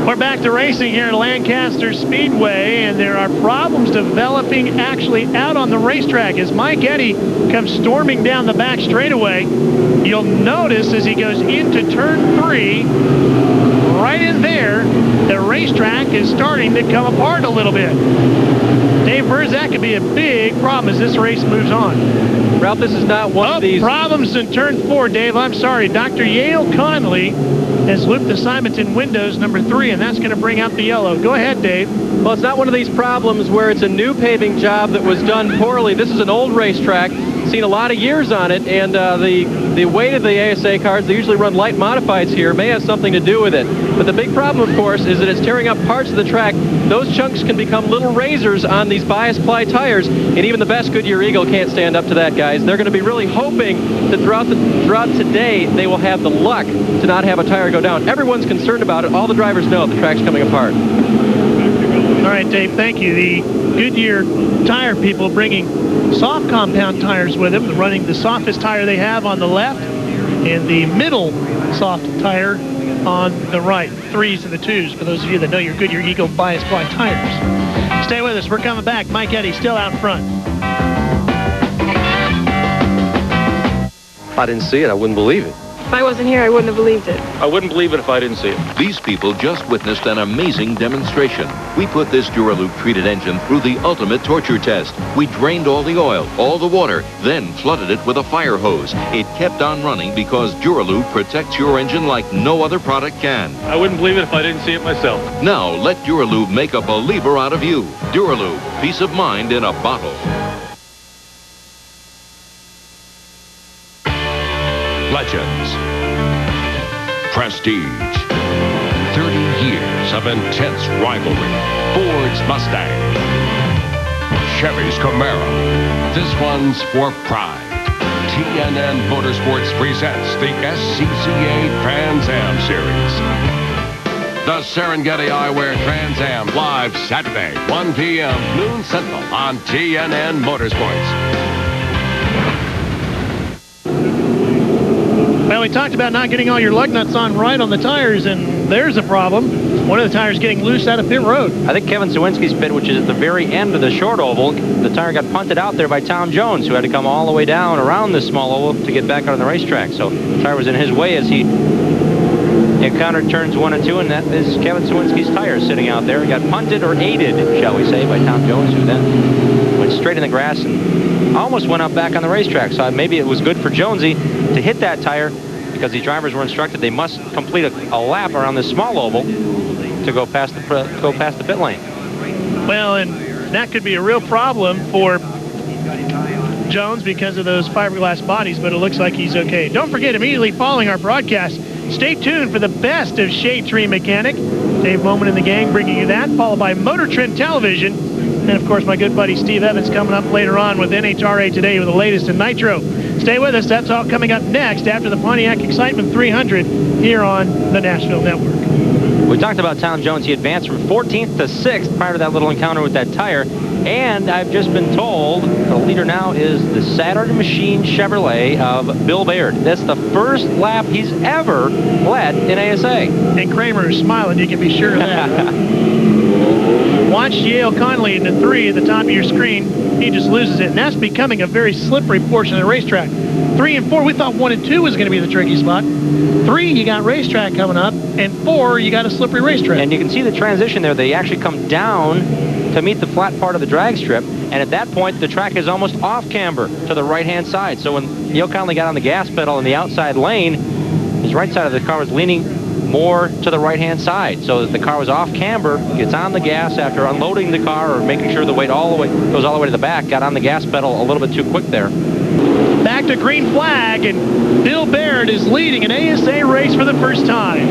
We're back to racing here at Lancaster Speedway, and there are problems developing actually out on the racetrack as Mike Eddy comes storming down the back straightaway. You'll notice as he goes into turn 3, right in there, the racetrack is starting to come apart a little bit. Dave Burns, that could be a big problem as this race moves on. Ralph, this is not one of these problems in turn 4, Dave. I'm sorry. Dr. Yale Conley has looped the Simonton windows number 3, and that's going to bring out the yellow. Go ahead, Dave. Well, it's not one of these problems where it's a new paving job that was done poorly. This is an old racetrack, seen a lot of years on it, and the weight of the ASA cars, they usually run light modifieds here, may have something to do with it. But the big problem, of course, is that it's tearing up parts of the track. Those chunks can become little razors on these bias ply tires, and even the best Goodyear Eagle can't stand up to that, guys. They're going to be really hoping that throughout today they will have the luck to not have a tire go down. Everyone's concerned about it. All the drivers know the track's coming apart. All right, Dave, thank you. The Goodyear tire people bringing soft compound tires with them, running the softest tire they have on the left and the middle soft tire on the right. 3s and the 2s for those of you that know your Goodyear Eagle bias ply tires. Stay with us. We're coming back. Mike Eddy still out front. If I didn't see it, I wouldn't believe it. If I wasn't here, I wouldn't have believed it. I wouldn't believe it if I didn't see it. These people just witnessed an amazing demonstration. We put this Duraloop treated engine through the ultimate torture test. We drained all the oil, all the water, then flooded it with a fire hose. It kept on running because Duraloop protects your engine like no other product can. I wouldn't believe it if I didn't see it myself. Now let Duraloop make a believer out of you. Duraloop, peace of mind in a bottle. Legends. Prestige. 30 years of intense rivalry. Ford's Mustang. Chevy's Camaro. This one's for pride. TNN Motorsports presents the SCCA Trans Am Series. The Serengeti Eyewear Trans Am, live Saturday, 1 p.m., noon Central on TNN Motorsports. Well, we talked about not getting all your lug nuts on right on the tires, and there's a problem. One of the tires getting loose out of pit road. I think Kevin Cywinski's pit, which is at the very end of the short oval, the tire got punted out there by Tom Jones, who had to come all the way down around this small oval to get back out on the racetrack. So the tire was in his way as he encountered turns 1 and 2, and that is Kevin Cywinski's tire sitting out there. It got punted or aided, shall we say, by Tom Jones, who then went straight in the grass and almost went up back on the racetrack. So maybe it was good for Jonesy to hit that tire, because the drivers were instructed they must complete a lap around this small oval to go past the pit lane. Well, and that could be a real problem for Jones because of those fiberglass bodies, but it looks like he's okay. Don't forget, immediately following our broadcast, stay tuned for the best of Shade Tree Mechanic. Dave Bowman and the gang bringing you that, followed by Motor Trend Television. And, of course, my good buddy Steve Evans coming up later on with NHRA Today with the latest in Nitro. Stay with us. That's all coming up next after the Pontiac Excitement 300 here on the Nashville Network. We talked about Tom Jones. He advanced from 14th to 6th prior to that little encounter with that tire. And I've just been told the leader now is the Saturn Machine Chevrolet of Bill Baird. That's the first lap he's ever led in ASA. And Kramer is smiling. You can be sure of that. Watch Yale Conley in the 3 at the top of your screen. He just loses it, and that's becoming a very slippery portion of the racetrack. 3 and 4, we thought 1 and 2 was going to be the tricky spot. 3, you got racetrack coming up, and 4, you got a slippery racetrack. And you can see the transition there. They actually come down to meet the flat part of the drag strip, and at that point, the track is almost off camber to the right-hand side. So when Yale Conley got on the gas pedal in the outside lane, his right side of the car was leaning more to the right-hand side. So the car was off camber, gets on the gas after unloading the car or making sure the weight goes all the way to the back, got on the gas pedal a little bit too quick there. Back to green flag, and Bill Baird is leading an ASA race for the first time.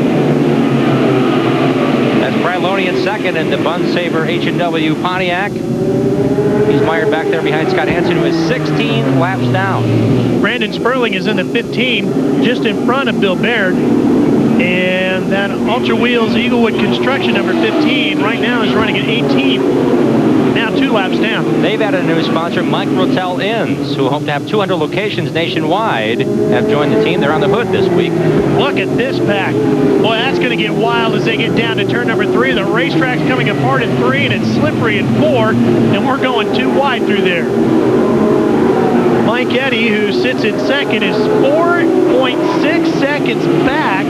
That's Brad Loney in second in the Bun Saver H&W Pontiac. He's mired back there behind Scott Hansen, who is 16 laps down. Brandon Sperling is in the 15, just in front of Bill Baird. And that Ultra Wheels Eaglewood Construction number 15 right now is running at 18. Now 2 laps down. They've added a new sponsor, Mike Rotel Inns, who hope to have 200 locations nationwide, have joined the team. They're on the hood this week. Look at this pack. Boy, that's going to get wild as they get down to turn number 3. The racetrack's coming apart in 3, and it's slippery in 4, and we're going too wide through there. Mike Eddy, who sits in second, is 4.6 seconds back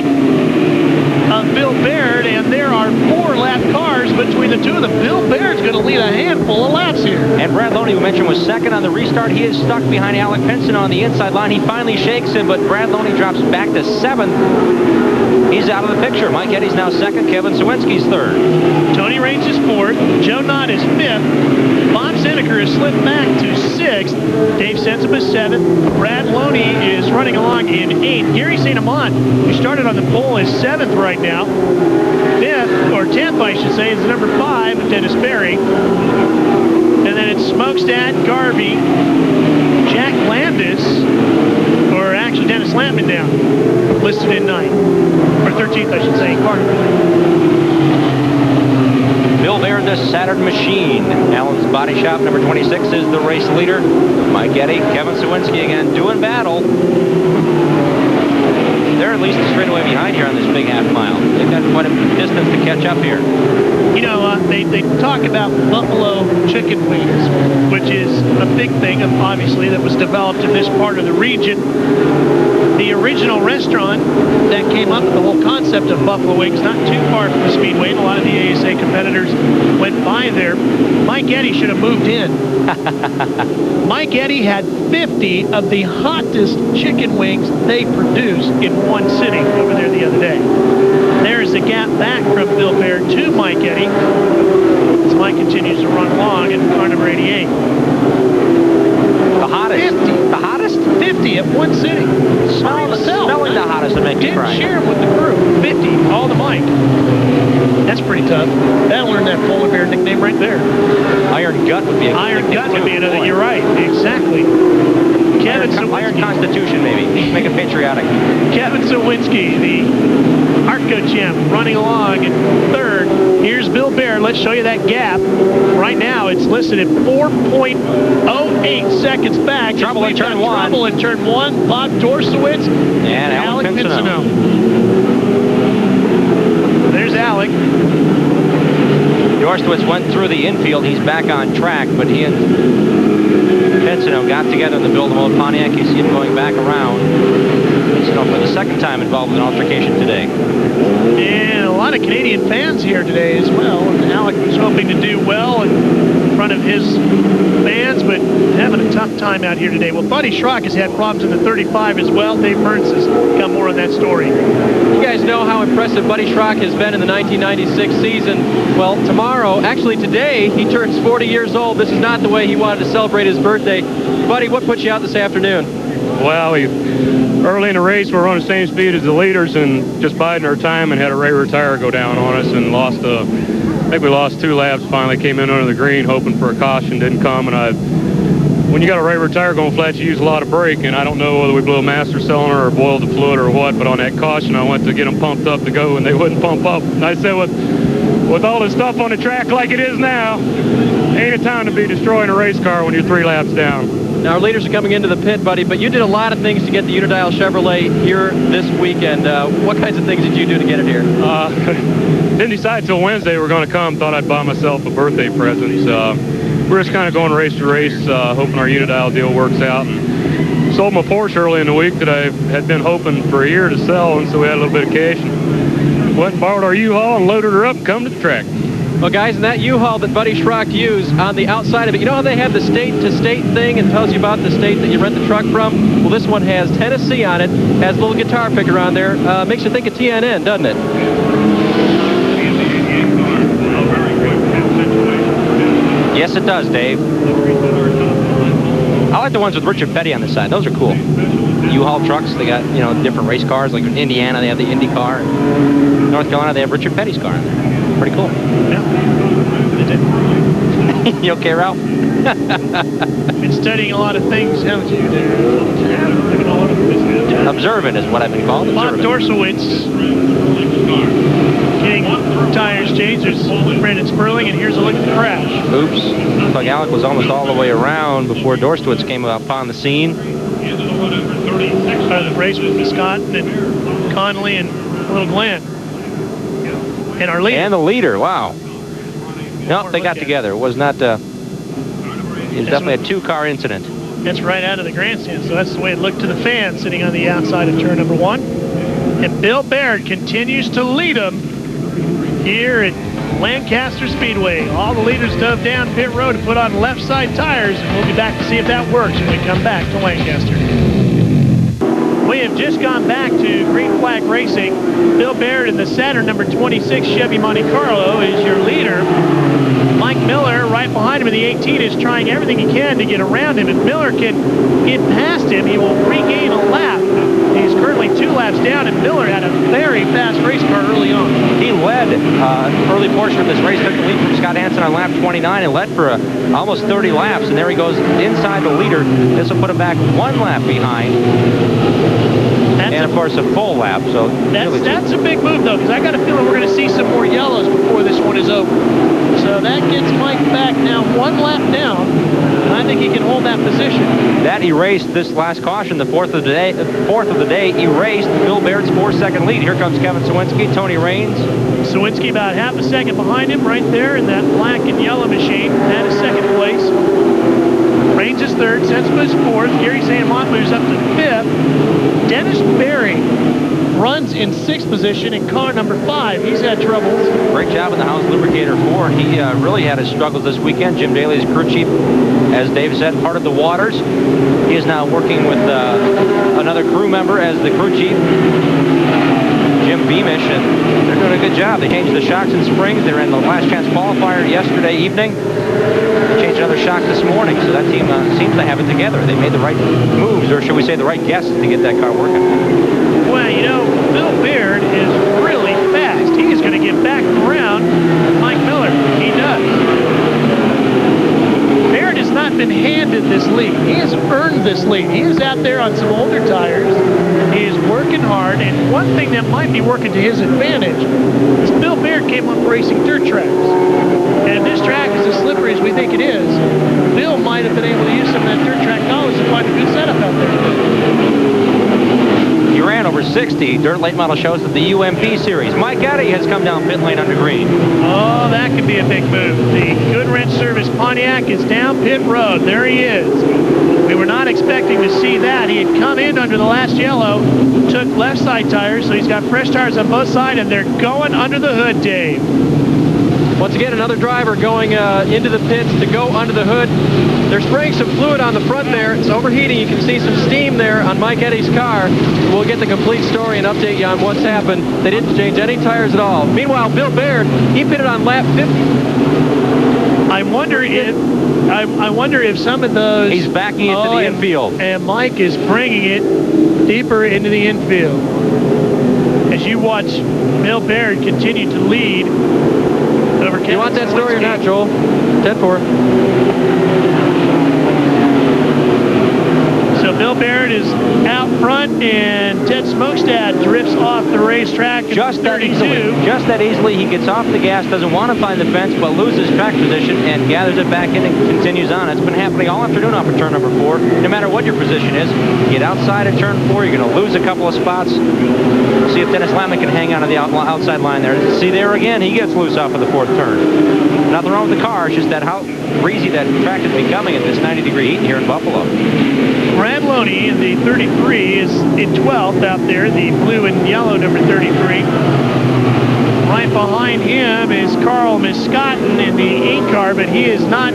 of Bill Baird, and there are 4-lap cars between the two of them. Bill Baird's going to lead a handful of laps here. And Brad Loney, we mentioned, was second on the restart. He is stuck behind Alec Pinson on the inside line. He finally shakes him, but Brad Loney drops back to 7th. He's out of the picture. Mike Eddy's now second. Kevin Cywinski's third. Tony Raines is 4th. Joe Nott is 5th. Bob Seneker has slipped back to 6th. Dave Sensim is 7th. Brad Loney is running along in 8th. Gary St.Amant, who started on the pole, is 7th right now. 5th, or 10th, I should say, is number 5, Dennis Berry. And then it's Smokestack, Garvey, Jack Landis, or actually Dennis Lampman down, listed in 9th, or 13th, I should say, Bill Baird, the Saturn Machine. Allen's Body Shop, number 26, is the race leader. Mike Eddy, Kevin Cywinski again doing battle. They're at least a straightaway behind here on this big half mile. They've got quite a distance to catch up here. You know, they talk about buffalo chicken wings, which is a big thing, obviously, that was developed in this part of the region. The original restaurant that came up with the whole concept of buffalo wings, not too far from the Speedway, and a lot of the ASA competitors went by there. Mike Eddy should have moved in. Mike Eddy had 50 of the hottest chicken wings they produced in one sitting over there the other day. There's the gap back from Bill Baird to Mike Eddy as Mike continues to run along in car number 88. The hottest. 50. The hottest? 50 at one sitting. Smelling the hottest would make me cry. Didn't share with the crew. 50, all to Mike. That's pretty tough. That'll earn that polar bear nickname right there. Iron Gut would be a Iron Gut would be another. You're right. Exactly. Kevin Cywinski. Iron Constitution, maybe. Make it patriotic. Kevin Cywinski, the ARCO champ running along in third. Here's Bill Baird. Let's show you that gap. Right now, it's listed at 4.08 seconds back. Trouble in turn one. Trouble in turn one. Bob Dorsowitz and Alec Pinsino. There's Alec. Dorsowitz went through the infield. He's back on track, but he and Pinsino got together in the Build 'Em Old Pontiac. You see him going back around. Pinsino for the second time involved in an altercation today. And a lot of Canadian fans here today as well. And Alec was hoping to do well in front of his fans, but having a tough time out here today. Well, Buddy Schrock has had problems in the 35 as well. Dave Burns has got more on that story. You guys know how impressive Buddy Schrock has been in the 1996 season. Well, tomorrow, actually today, he turns 40 years old. This is not the way he wanted to celebrate his birthday. Buddy, what put you out this afternoon? Well, early in the race, we were on the same speed as the leaders and just biding our time and had a rear tire go down on us and lost I think we lost 2 laps, finally came in under the green hoping for a caution, didn't come, and when you got a rear tire going flat, you use a lot of brake, and I don't know whether we blew a master cylinder or boiled the fluid or what, but on that caution, I went to get them pumped up to go, and they wouldn't pump up. And I said, with all this stuff on the track like it is now, ain't a time to be destroying a race car when you're 3 laps down. Now, our leaders are coming into the pit, Buddy, but you did a lot of things to get the Unidial Chevrolet here this weekend. What kinds of things did you do to get it here? Didn't decide till Wednesday we were going to come. Thought I'd buy myself a birthday present. We're just kind of going race to race, hoping our Unidial deal works out. And sold my Porsche early in the week that I had been hoping for a year to sell, and so we had a little bit of cash. And went and borrowed our U-Haul and loaded her up and come to the track. Well, guys, and that U-Haul that Buddy Schrock used, on the outside of it, you know how they have the state-to-state thing and tells you about the state that you rent the truck from? Well, this one has Tennessee on it, has a little guitar picker on there. Makes you think of TNN, doesn't it? Yes, it does, Dave. I like the ones with Richard Petty on the side. Those are cool. U-Haul trucks, they got, different race cars. Like in Indiana, they have the Indy car. In North Carolina, they have Richard Petty's car in there. Pretty cool. Yeah. You okay, Ralph? Been studying a lot of things, haven't you? Observant is what I've been called. Bob Dorsowitz getting tires changed. There's Brandon Sperling, and here's a look at the crash. Oops. Looks like Alec was almost all the way around before Dorsowitz came upon the scene. Part of the race with Wisconsin and Connolly and Little Glenn. And our leader. And the leader, wow. No, they got together. It was not, it was definitely a 2-car incident. That's right out of the grandstand, so that's the way it looked to the fans sitting on the outside of turn number 1. And Bill Baird continues to lead them here at Lancaster Speedway. All the leaders dove down pit road to put on left side tires, and we'll be back to see if that works when we come back to Lancaster. We have just gone back to Green Flag Racing. Bill Baird in the Saturn number 26 Chevy Monte Carlo is your leader. Mike Miller right behind him in the 18 is trying everything he can to get around him. If Miller can get past him, he will regain a lap. He's currently 2 laps down, and Miller had a very fast race car early on. He led early portion of this race, took the lead from Scott Hansen on lap 29 and led for almost 30 laps, and there he goes inside the leader. This will put him back 1 lap behind. And of course a full lap, so that's a big move though, because I got a feeling we're going to see some more yellows before this one is over. So that gets Mike back now 1 lap down, and I think he can hold that position. That erased this last caution, the fourth of the day erased Bill Baird's 4-second lead. Here comes Kevin Cywinski, Tony Raines. Cywinski about half a second behind him right there in that black and yellow machine, had a 2nd place. Raines is 3rd, Sensible is 4th, Gary St.Amant moves up to 5th. Dennis Berry runs in 6th position in car number 5. He's had troubles. Great job in the house lubricator 4. He really had his struggles this weekend. Jim Daly, his crew chief, as Dave said, parted the waters. He is now working with another crew member as the crew chief, Jim Beamish, and they're doing a good job. They changed the shocks and springs. They ran the last chance qualifier yesterday evening. They changed another shock this morning, so that team seems to have it together. They made the right moves, or should we say the right guesses, to get that car working. Well, Bill Baird is really fast. He is going to get back around Mike Miller. He does. Baird has not been handed this lead. He has earned this lead. He is out there on some older tires. He is working working hard, and one thing that might be working to his advantage is Bill Baird came up racing dirt tracks. And if this track is as slippery as we think it is, Bill might have been able to use some of that dirt track knowledge to find a good setup out there. He ran over 60 dirt late model shows at the UMP Series. Mike Eddy has come down pit lane under green. Oh, that could be a big move. The Good Wrench Service Pontiac is down pit road. There he is. We were not expecting to see that. He had come in under the last yellow, took left side tires, so he's got fresh tires on both sides, and they're going under the hood, Dave. Once again, another driver going into the pits to go under the hood. They're spraying some fluid on the front there. It's overheating. You can see some steam there on Mike Eddy's car. We'll get the complete story and update you on what's happened. They didn't change any tires at all. Meanwhile, Bill Baird, he pitted on lap 50. I wonder if some of those... He's backing it to the infield. And Mike is bringing it deeper into the infield. As you watch Bill Baird continue to lead over Kevin You want that story or not, Joel? 10-4. So Bill Baird is out front, and Ted Smokestad drifts off the racetrack at Just 32. Just that easily. He gets off the gas, doesn't want to find the fence, but loses track position and gathers it back in and continues on. It's been happening all afternoon off of turn number 4. No matter what your position is, get outside of turn 4, you're going to lose a couple of spots. See if Dennis Lamont can hang on to the outside line there. See there again, he gets loose off of the 4th turn. Nothing wrong with the car, it's just that how breezy that track is becoming at this 90-degree heat here in Buffalo. Brad Loney in the 33 is in 12th out there, the blue and yellow number 33. Right behind him is Carl Miscotten in the 8 car, but he is not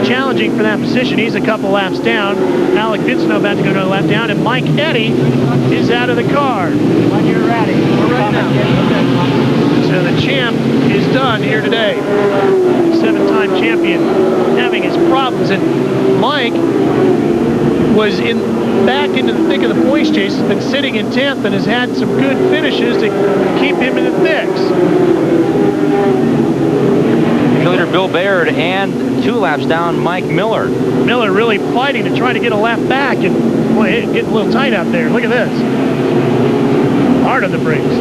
challenging for that position. He's a couple laps down. Alec Vinsnow about to go another lap down, and Mike Eddy is out of the car. When you're ready. We're ready now. So the champ is done here today. 7-time champion having his problems, and Mike was back into the thick of the points chase, has been sitting in 10th and has had some good finishes to keep him in the fix. Leader Bill Baird and 2 laps down Mike Miller. Miller really fighting to try to get a lap back, and boy, it's getting a little tight out there. Look at this. Hard on the brakes.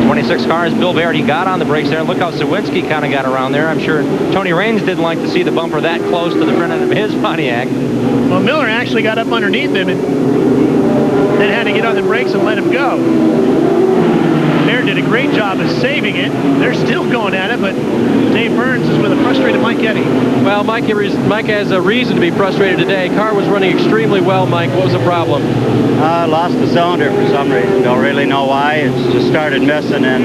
26 cars, Bill Baird, he got on the brakes there. Look how Cywinski kind of got around there. I'm sure Tony Raines didn't like to see the bumper that close to the front end of his Pontiac. Well, Miller actually got up underneath him and then had to get on the brakes and let him go. Baird did a great job of saving it. They're still going at it, but Dave Burns is with a frustrated Mike Eddy. Well, Mike has a reason to be frustrated today. Car was running extremely well, Mike. What was the problem? Lost the cylinder for some reason. Don't really know why. It's just started messing, and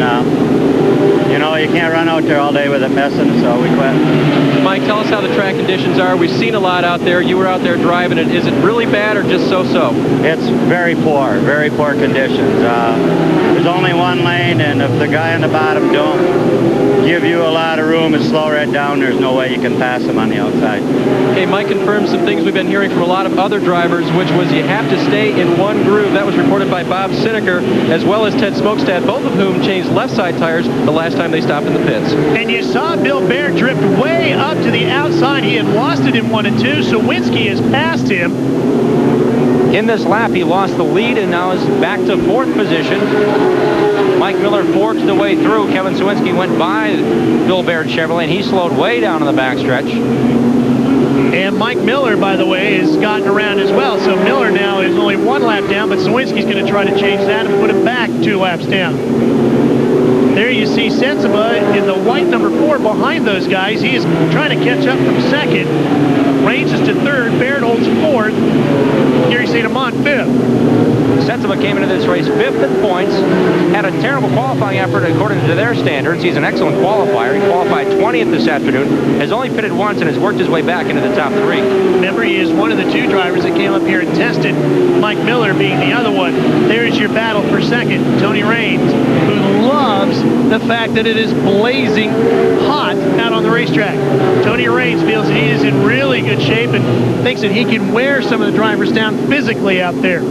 you know, you can't run out there all day with it messing, so we quit. Mike, tell us how the track conditions are. We've seen a lot out there. You were out there driving it. Is it really bad or just so-so? It's very poor conditions. There's only one lane, and if the guy on the bottom don't give you a lot of room and slow right down, there's no way you can pass him on the outside. Okay, Mike confirms some things we've been hearing from a lot of other drivers, which was you have to stay in one groove. That was reported by Bob Sineker, as well as Ted Smokestad, both of whom changed left side tires the last time they stopped in the pits. And you saw Bill Baird drift way up to the outside. He had lost it in 1 and 2. Cywinski has passed him. In this lap, he lost the lead and now is back to 4th position. Mike Miller forged the way through. Kevin Cywinski went by Bill Baird Chevrolet, and he slowed way down on the backstretch. And Mike Miller, by the way, has gotten around as well. So Miller now is only 1 lap down, but Cywinski's going to try to change that and put him back 2 laps down. There you see Sensiba in the white number 4 behind those guys. He is trying to catch up from 2nd. Ranges to 3rd. Baird holds 4th. Gary St.Amant 5th. Sensiba came into this race 5th in points, had a terrible qualifying effort according to their standards. He's an excellent qualifier. He qualified 20th this afternoon, has only pitted once, and has worked his way back into the top 3. Remember, he is one of the 2 drivers that came up here and tested, Mike Miller being the other one. There's your battle for 2nd, Tony Raines, who loves the fact that it is blazing hot out on the racetrack. Tony Raines feels that he is in really good shape and thinks that he can wear some of the drivers down physically out there.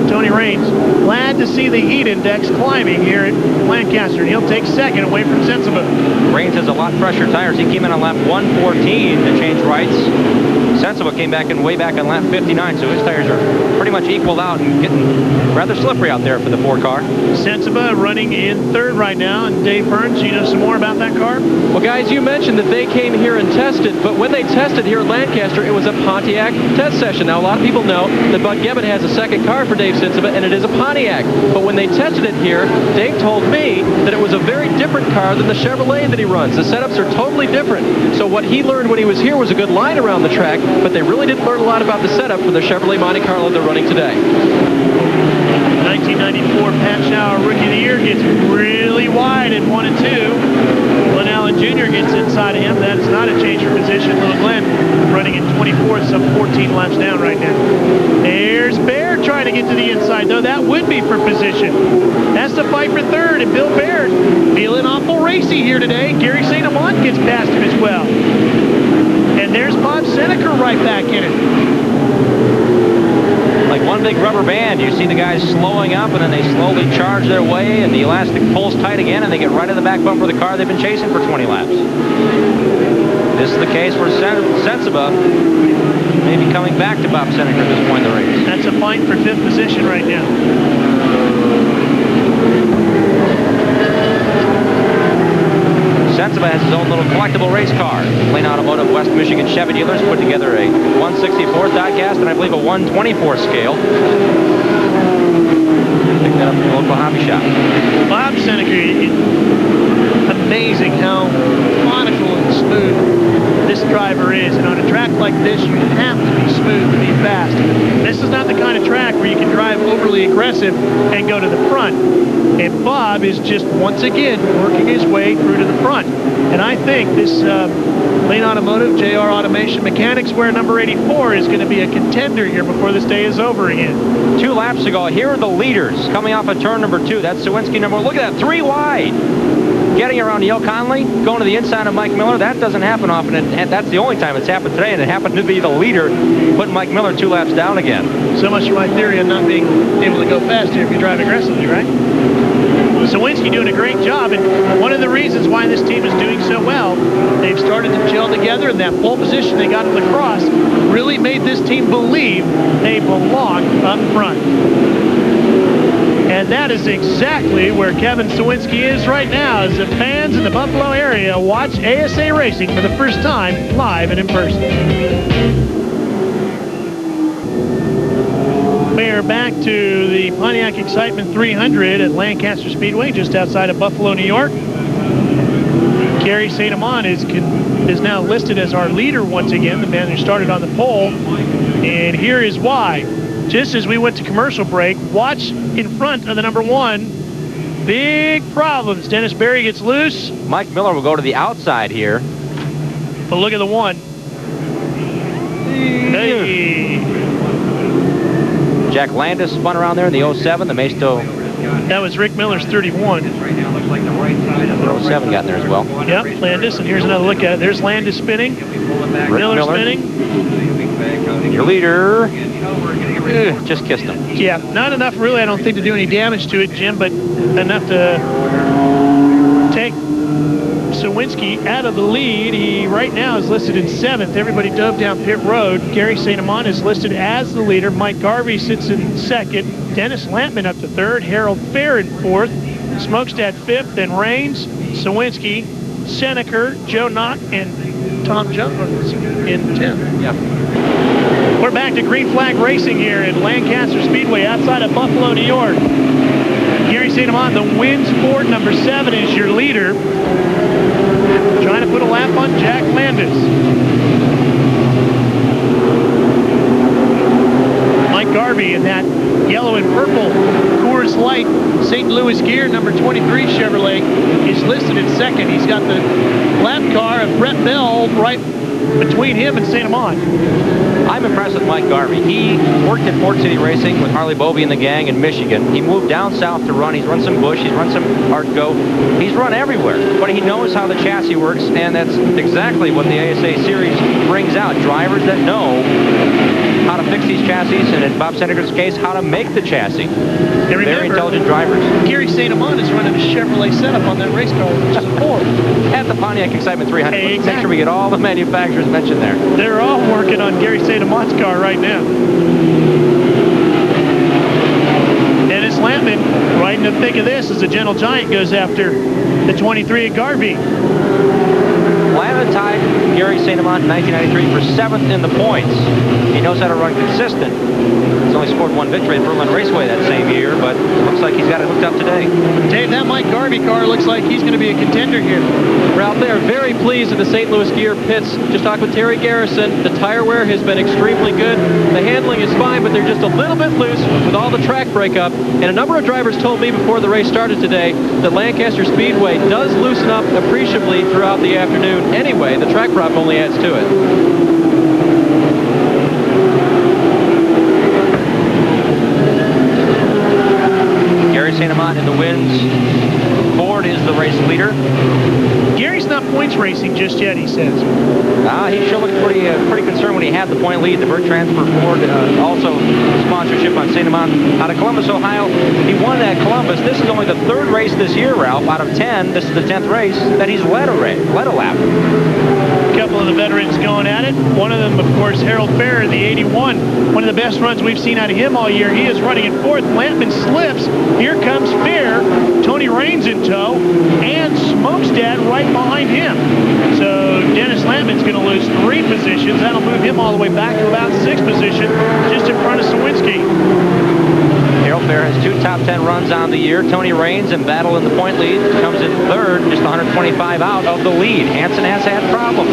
Tony Raines, glad to see the heat index climbing here at Lancaster, and he'll take 2nd away from Sensiba. Raines has a lot fresher tires. He came in on lap 114 to change rights. Sensible came back in way back on lap 59, so his tires are pretty much equaled out and getting rather slippery out there for the Ford car. Sensiba running in third right now, and Dave Burns, you know some more about that car? Well, guys, you mentioned that they came here and tested, but when they tested here at Lancaster, it was a Pontiac test session. Now, a lot of people know that Bud Gebbett has a second car for Dave Sensiba, and it is a Pontiac. But when they tested it here, Dave told me that it was a very different car than the Chevrolet that he runs. The setups are totally different. So what he learned when he was here was a good line around the track, but they really didn't learn a lot about the setup for the Chevrolet Monte Carlo they're running today. 1994 Pat Schauer Rookie of the Year gets really wide at 1 and 2. Glenn Allen Jr. gets inside of him. That is not a change for position. Little Glenn running in 24th, some 14 laps down right now. There's Baird trying to get to the inside, though. That would be for position. That's the fight for third, and Bill Baird feeling awful racy here today. Gary St.Amant gets past him as well. And there's Bob Seneca right back in it. Like one big rubber band, you see the guys slowing up, and then they slowly charge their way, and the elastic pulls tight again, and they get right in the back bumper of the car they've been chasing for 20 laps. This is the case where Sensiba may be coming back to Bob Seneca at this point in the race. That's a fight for fifth position right now. Sensiba has his own little collectible race car. Plain Automotive West Michigan Chevy dealers put together a 1/64th diecast and I believe a 1/24th scale. Pick that up from your local hobby shop. Bob Seneca, amazing how methodical and smooth this driver is. And on a track like this, you have to be smooth to be fast. This is not the kind of track where you can drive overly aggressive and go to the front. And Bob is just, once again, working his way through to the front. And I think this Plain Automotive, JR Automation Mechanics Wear number 84 is going to be a contender here before this day is over again. 2 laps ago, here are the leaders coming off of turn number 2. That's Cywinski number 1. Look at that, 3 wide. Getting around Neil Conley, going to the inside of Mike Miller. That doesn't happen often, and that's the only time it's happened today, and it happened to be the leader putting Mike Miller 2 laps down again. So much for my theory of not being able to go faster if you drive aggressively, right? Cywinski doing a great job, and one of the reasons why this team is doing so well, they've started to gel together, and that pole position they got at La Crosse really made this team believe they belong up front. And that is exactly where Kevin Cywinski is right now, as the fans in the Buffalo area watch ASA Racing for the first time live and in person. We are back to the Pontiac Excitement 300 at Lancaster Speedway, just outside of Buffalo, New York. Gary St.Amant is now listed as our leader once again, the man who started on the pole. And here is why. Just as we went to commercial break, watch in front of the number 1. Big problems. Dennis Berry gets loose. Mike Miller will go to the outside here. But look at the 1. Hey. Jack Landis spun around there in the 07, the Maisto. That was Rick Miller's 31. 07 got in there as well. Yep, Landis, and here's another look at it. There's Landis spinning. Miller spinning. Your leader. Just kissed him. Yeah, not enough really, I don't think, to do any damage to it, Jim, but enough to take Cywinski out of the lead. He right now is listed in 7th. Everybody dove down pit road. Gary St.Amant is listed as the leader. Mike Garvey sits in 2nd. Dennis Lampman up to 3rd. Harold Fair in 4th. Smokestad 5th. Then Raines, Cywinski, Seneca, Joe Nott, and Tom Jones in 10th. Yeah. We're back to green flag racing here at Lancaster Speedway outside of Buffalo, New York. Gary St.Amant, the Wins Ford number 7 is your leader. Trying to put a lap on Jack Landis. Mike Garvey in that yellow and purple Coors Light St. Louis gear number 23 Chevrolet is listed in 2nd. He's got the lap car of Brett Bell right between him and St.Amant. I'm impressed with Mike Garvey. He worked at Ford City Racing with Harley Bovey and the gang in Michigan. He moved down south to run. He's run some Busch. He's run some Artco. He's run everywhere. But he knows how the chassis works, and that's exactly what the ASA Series brings out. Drivers that know how to fix these chassis, and in Bob Seneker's case, how to make the chassis. Remember, very intelligent drivers. Gary St.Amant is running a Chevrolet setup on that race car, which is a Ford. At the Pontiac Excitement 300. Hey, Let's make sure we get all the manufacturers mentioned there. They're all working on Gary St.Amant's car right now. Dennis Lampman right in the thick of this as the Gentle Giant goes after the 23 at Garvey. Lampman tied Gary St.Amant in 1993 for 7th in the points. He knows how to run consistent. He's only scored 1 victory at Berlin Raceway that same year, but it looks like he's got it hooked up today. Dave, that Mike Garvey car looks like he's going to be a contender here. Ralph, they are very pleased in the St. Louis Gear pits. Just talked with Terry Garrison. The tire wear has been extremely good. The handling is fine, but they're just a little bit loose with all the track breakup. And a number of drivers told me before the race started today that Lancaster Speedway does loosen up appreciably throughout the afternoon. Anyway, the track problem only adds to it. Gary St.Amant in the wins. Ford is the race leader. Gary's not points racing just yet, he says. He sure looked pretty concerned when he had the point lead. The Burt Transfer Ford, also sponsorship on St.Amant out of Columbus, Ohio. He won at Columbus. This is only the 3rd race this year, Ralph. Out of 10, this is the 10th race that he's led a lap. A couple of the veterans going at it. One of them, of course, Harold Fair in the 81. One of the best runs we've seen out of him all year. He is running in 4th. Lampman slips. Here comes Fair. Tony Raines in tow. And Smokestad right behind him. So Dennis Lampman's going to lose 3 positions. That'll move him all the way back to about 6th position, just in front of Cywinski. Harold Fair has 2 top 10 runs on the year. Tony Raines in battle in the point lead comes in 3rd, just 125 out of the lead. Hansen has had problems.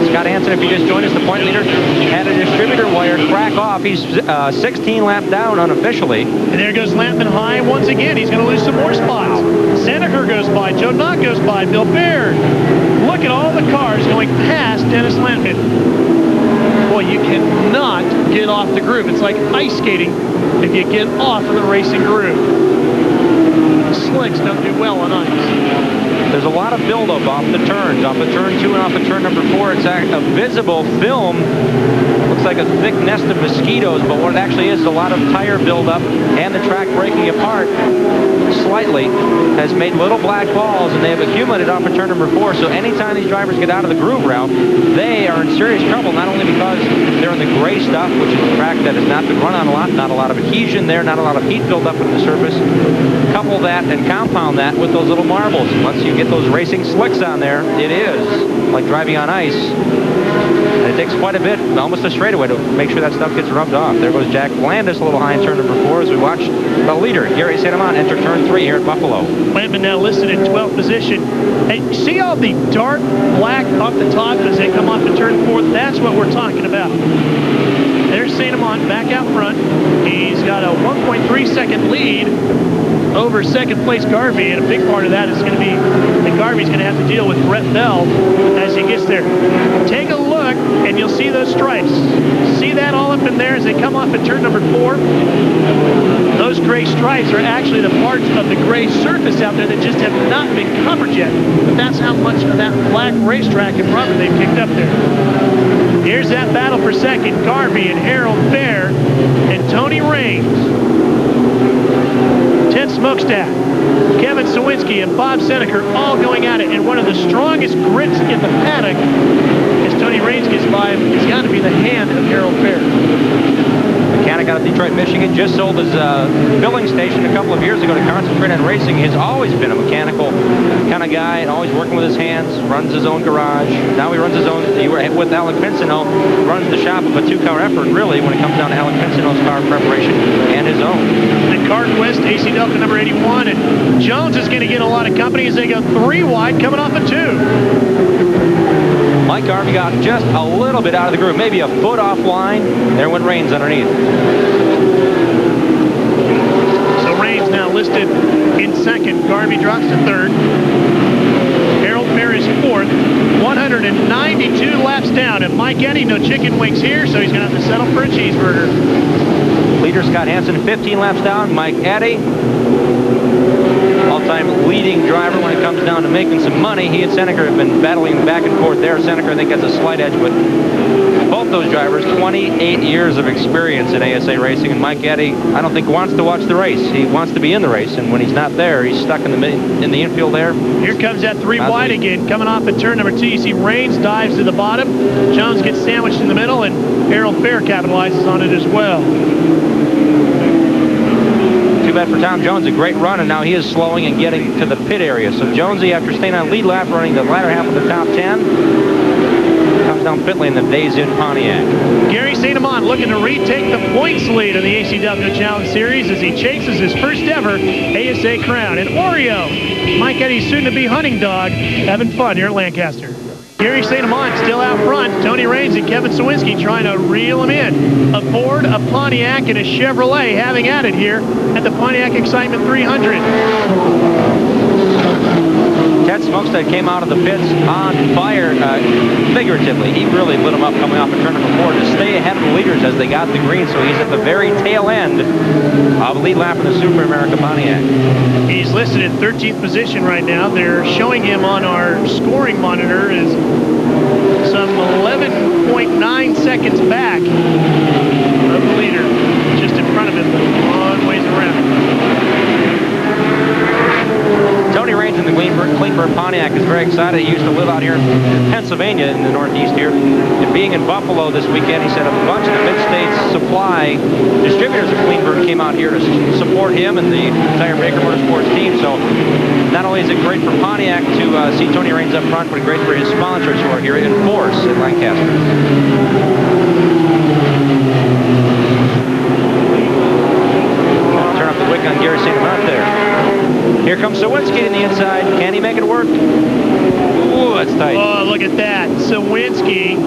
Scott Hansen, if you just joined us, the point leader, had a distributor wire crack off. He's 16 laps down unofficially. And there goes Lampman high once again. He's going to lose some more spots. Seneker goes by. Joe Nott goes by. Bill Baird. Look at all the cars going past Dennis Lampman. Boy, you cannot get off the groove. It's like ice skating if you get off of the racing groove. Slicks don't do well on ice. There's a lot of buildup off the turns. Off of turn 2 and off of turn number 4, it's a visible film. Looks like a thick nest of mosquitoes, but what it actually is a lot of tire buildup and the track breaking apart slightly has made little black balls, and they have accumulated off of turn number 4. So anytime these drivers get out of the groove route, they are in serious trouble, not only because they're in the gray stuff, which is a track that has not been run on a lot, not a lot of adhesion there, not a lot of heat buildup in the surface. Couple that and compound that with those little marbles. Once you get those racing slicks on there, it is like driving on ice. And it takes quite a bit, almost a straightaway, to make sure that stuff gets rubbed off. There goes Jack Landis a little high in turn number 4 as we watch the leader, Gary St.Amant, enter turn 3 here at Buffalo. Lampman now listed in 12th position. Hey, see all the dark black off the top as they come off to turn 4? That's what we're talking about. There's St.Amant back out front. He's got a 1.3 second lead over second place Garvey, and a big part of that is going to be that Garvey's going to have to deal with Brett Bell as he gets there. Take a look, and you'll see those stripes. See that all up in there as they come off at turn number 4? Those gray stripes are actually the parts of the gray surface out there that just have not been covered yet. But that's how much of that black racetrack and rubber they've kicked up there. Here's that battle for second. Garvey and Harold Fair and Tony Raines. Ted Smokestad, Kevin Cywinski, and Bob Seneker all going at it. And one of the strongest grits in the paddock as Tony Raines gets by him has got to be the hand of Harold Fair. Mechanic out of Detroit, Michigan, just sold his filling station a couple of years ago to concentrate on racing. He's always been a mechanical kind of guy and always working with his hands, runs his own garage. Now he runs his own, with Alec Pincino, runs the shop of a 2-car effort, really, when it comes down to Alec Pincino's car preparation and his own. The CarQuest AC Delta number 81, and Jones is going to get a lot of company as they go 3 wide, coming off of 2. Mike Garvey got just a little bit out of the groove, maybe a foot offline. There went Raines underneath. So Raines now listed in second. Garvey drops to third. Harold Fair is fourth. 192 laps down. And Mike Eddy, no chicken wings here, so he's going to have to settle for a cheeseburger. Leader Scott Hansen, 15 laps down. Mike Eddy, all-time leading driver when it comes down to making some money. He and Seneker have been battling back and forth there. Seneker, I think, has a slight edge, but both those drivers 28 years of experience in ASA racing, and Mike Eddy, I don't think wants to watch the race. He wants to be in the race, and when he's not there, he's stuck in the infield there. Here comes that 3 wide again, coming off at turn number 2. You see Raines dives to the bottom. Jones gets sandwiched in the middle, and Harold Fair capitalizes on it as well. Too bad for Tom Jones, a great run, and now he is slowing and getting to the pit area. So Jonesy, after staying on lead lap, running the latter half of the top 10, comes down pit lane, the days in Pontiac. Gary St.Amant looking to retake the points lead in the AC Delco Challenge Series as he chases his first ever ASA crown. And Oreo, Mike Eddy's soon-to-be hunting dog, having fun here at Lancaster. Gary St.Amant still out front. Tony Raines and Kevin Cywinski trying to reel him in. A Ford, a Pontiac, and a Chevrolet having at it here at the Pontiac Excitement 300. Ted Smokestead came out of the pits on fire, figuratively. He really lit him up coming off of turn number 4 to stay ahead of the leaders as they got the green, so he's at the very tail end of lead lap in the Super America Pontiac. He's listed in 13th position right now. They're showing him on our scoring monitor as some 11.9 seconds back of the leader, just in front of him, long ways around. Tony Raines in the Cleanburg Pontiac is very excited. He used to live out here in Pennsylvania in the Northeast here. And being in Buffalo this weekend, he said a bunch of the mid-states supply distributors of Cleanburg came out here to support him and the entire Baker Motorsports team. So not only is it great for Pontiac to see Tony Raines up front, but great for his sponsors who are here in force in Lancaster. Turn up the wick on Gary St.Amant there. Here comes Cywinski in the inside. Can he make it work? Ooh, that's tight. Oh, look at that. Cywinski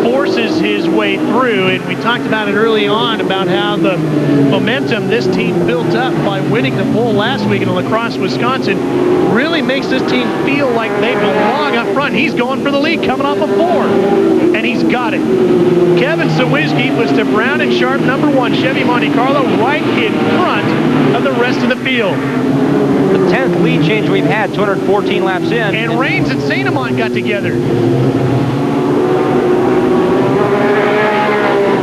forces his way through, and we talked about it early on about how the momentum this team built up by winning the pole last week in La Crosse, Wisconsin, really makes this team feel like they belong up front. He's going for the lead, coming off a 4, and he's got it. Kevin Cywinski was to Brown and Sharp number 1 Chevy Monte Carlo right in front of the rest of the field. The 10th lead change we've had, 214 laps in. And Raines and St.Amant got together.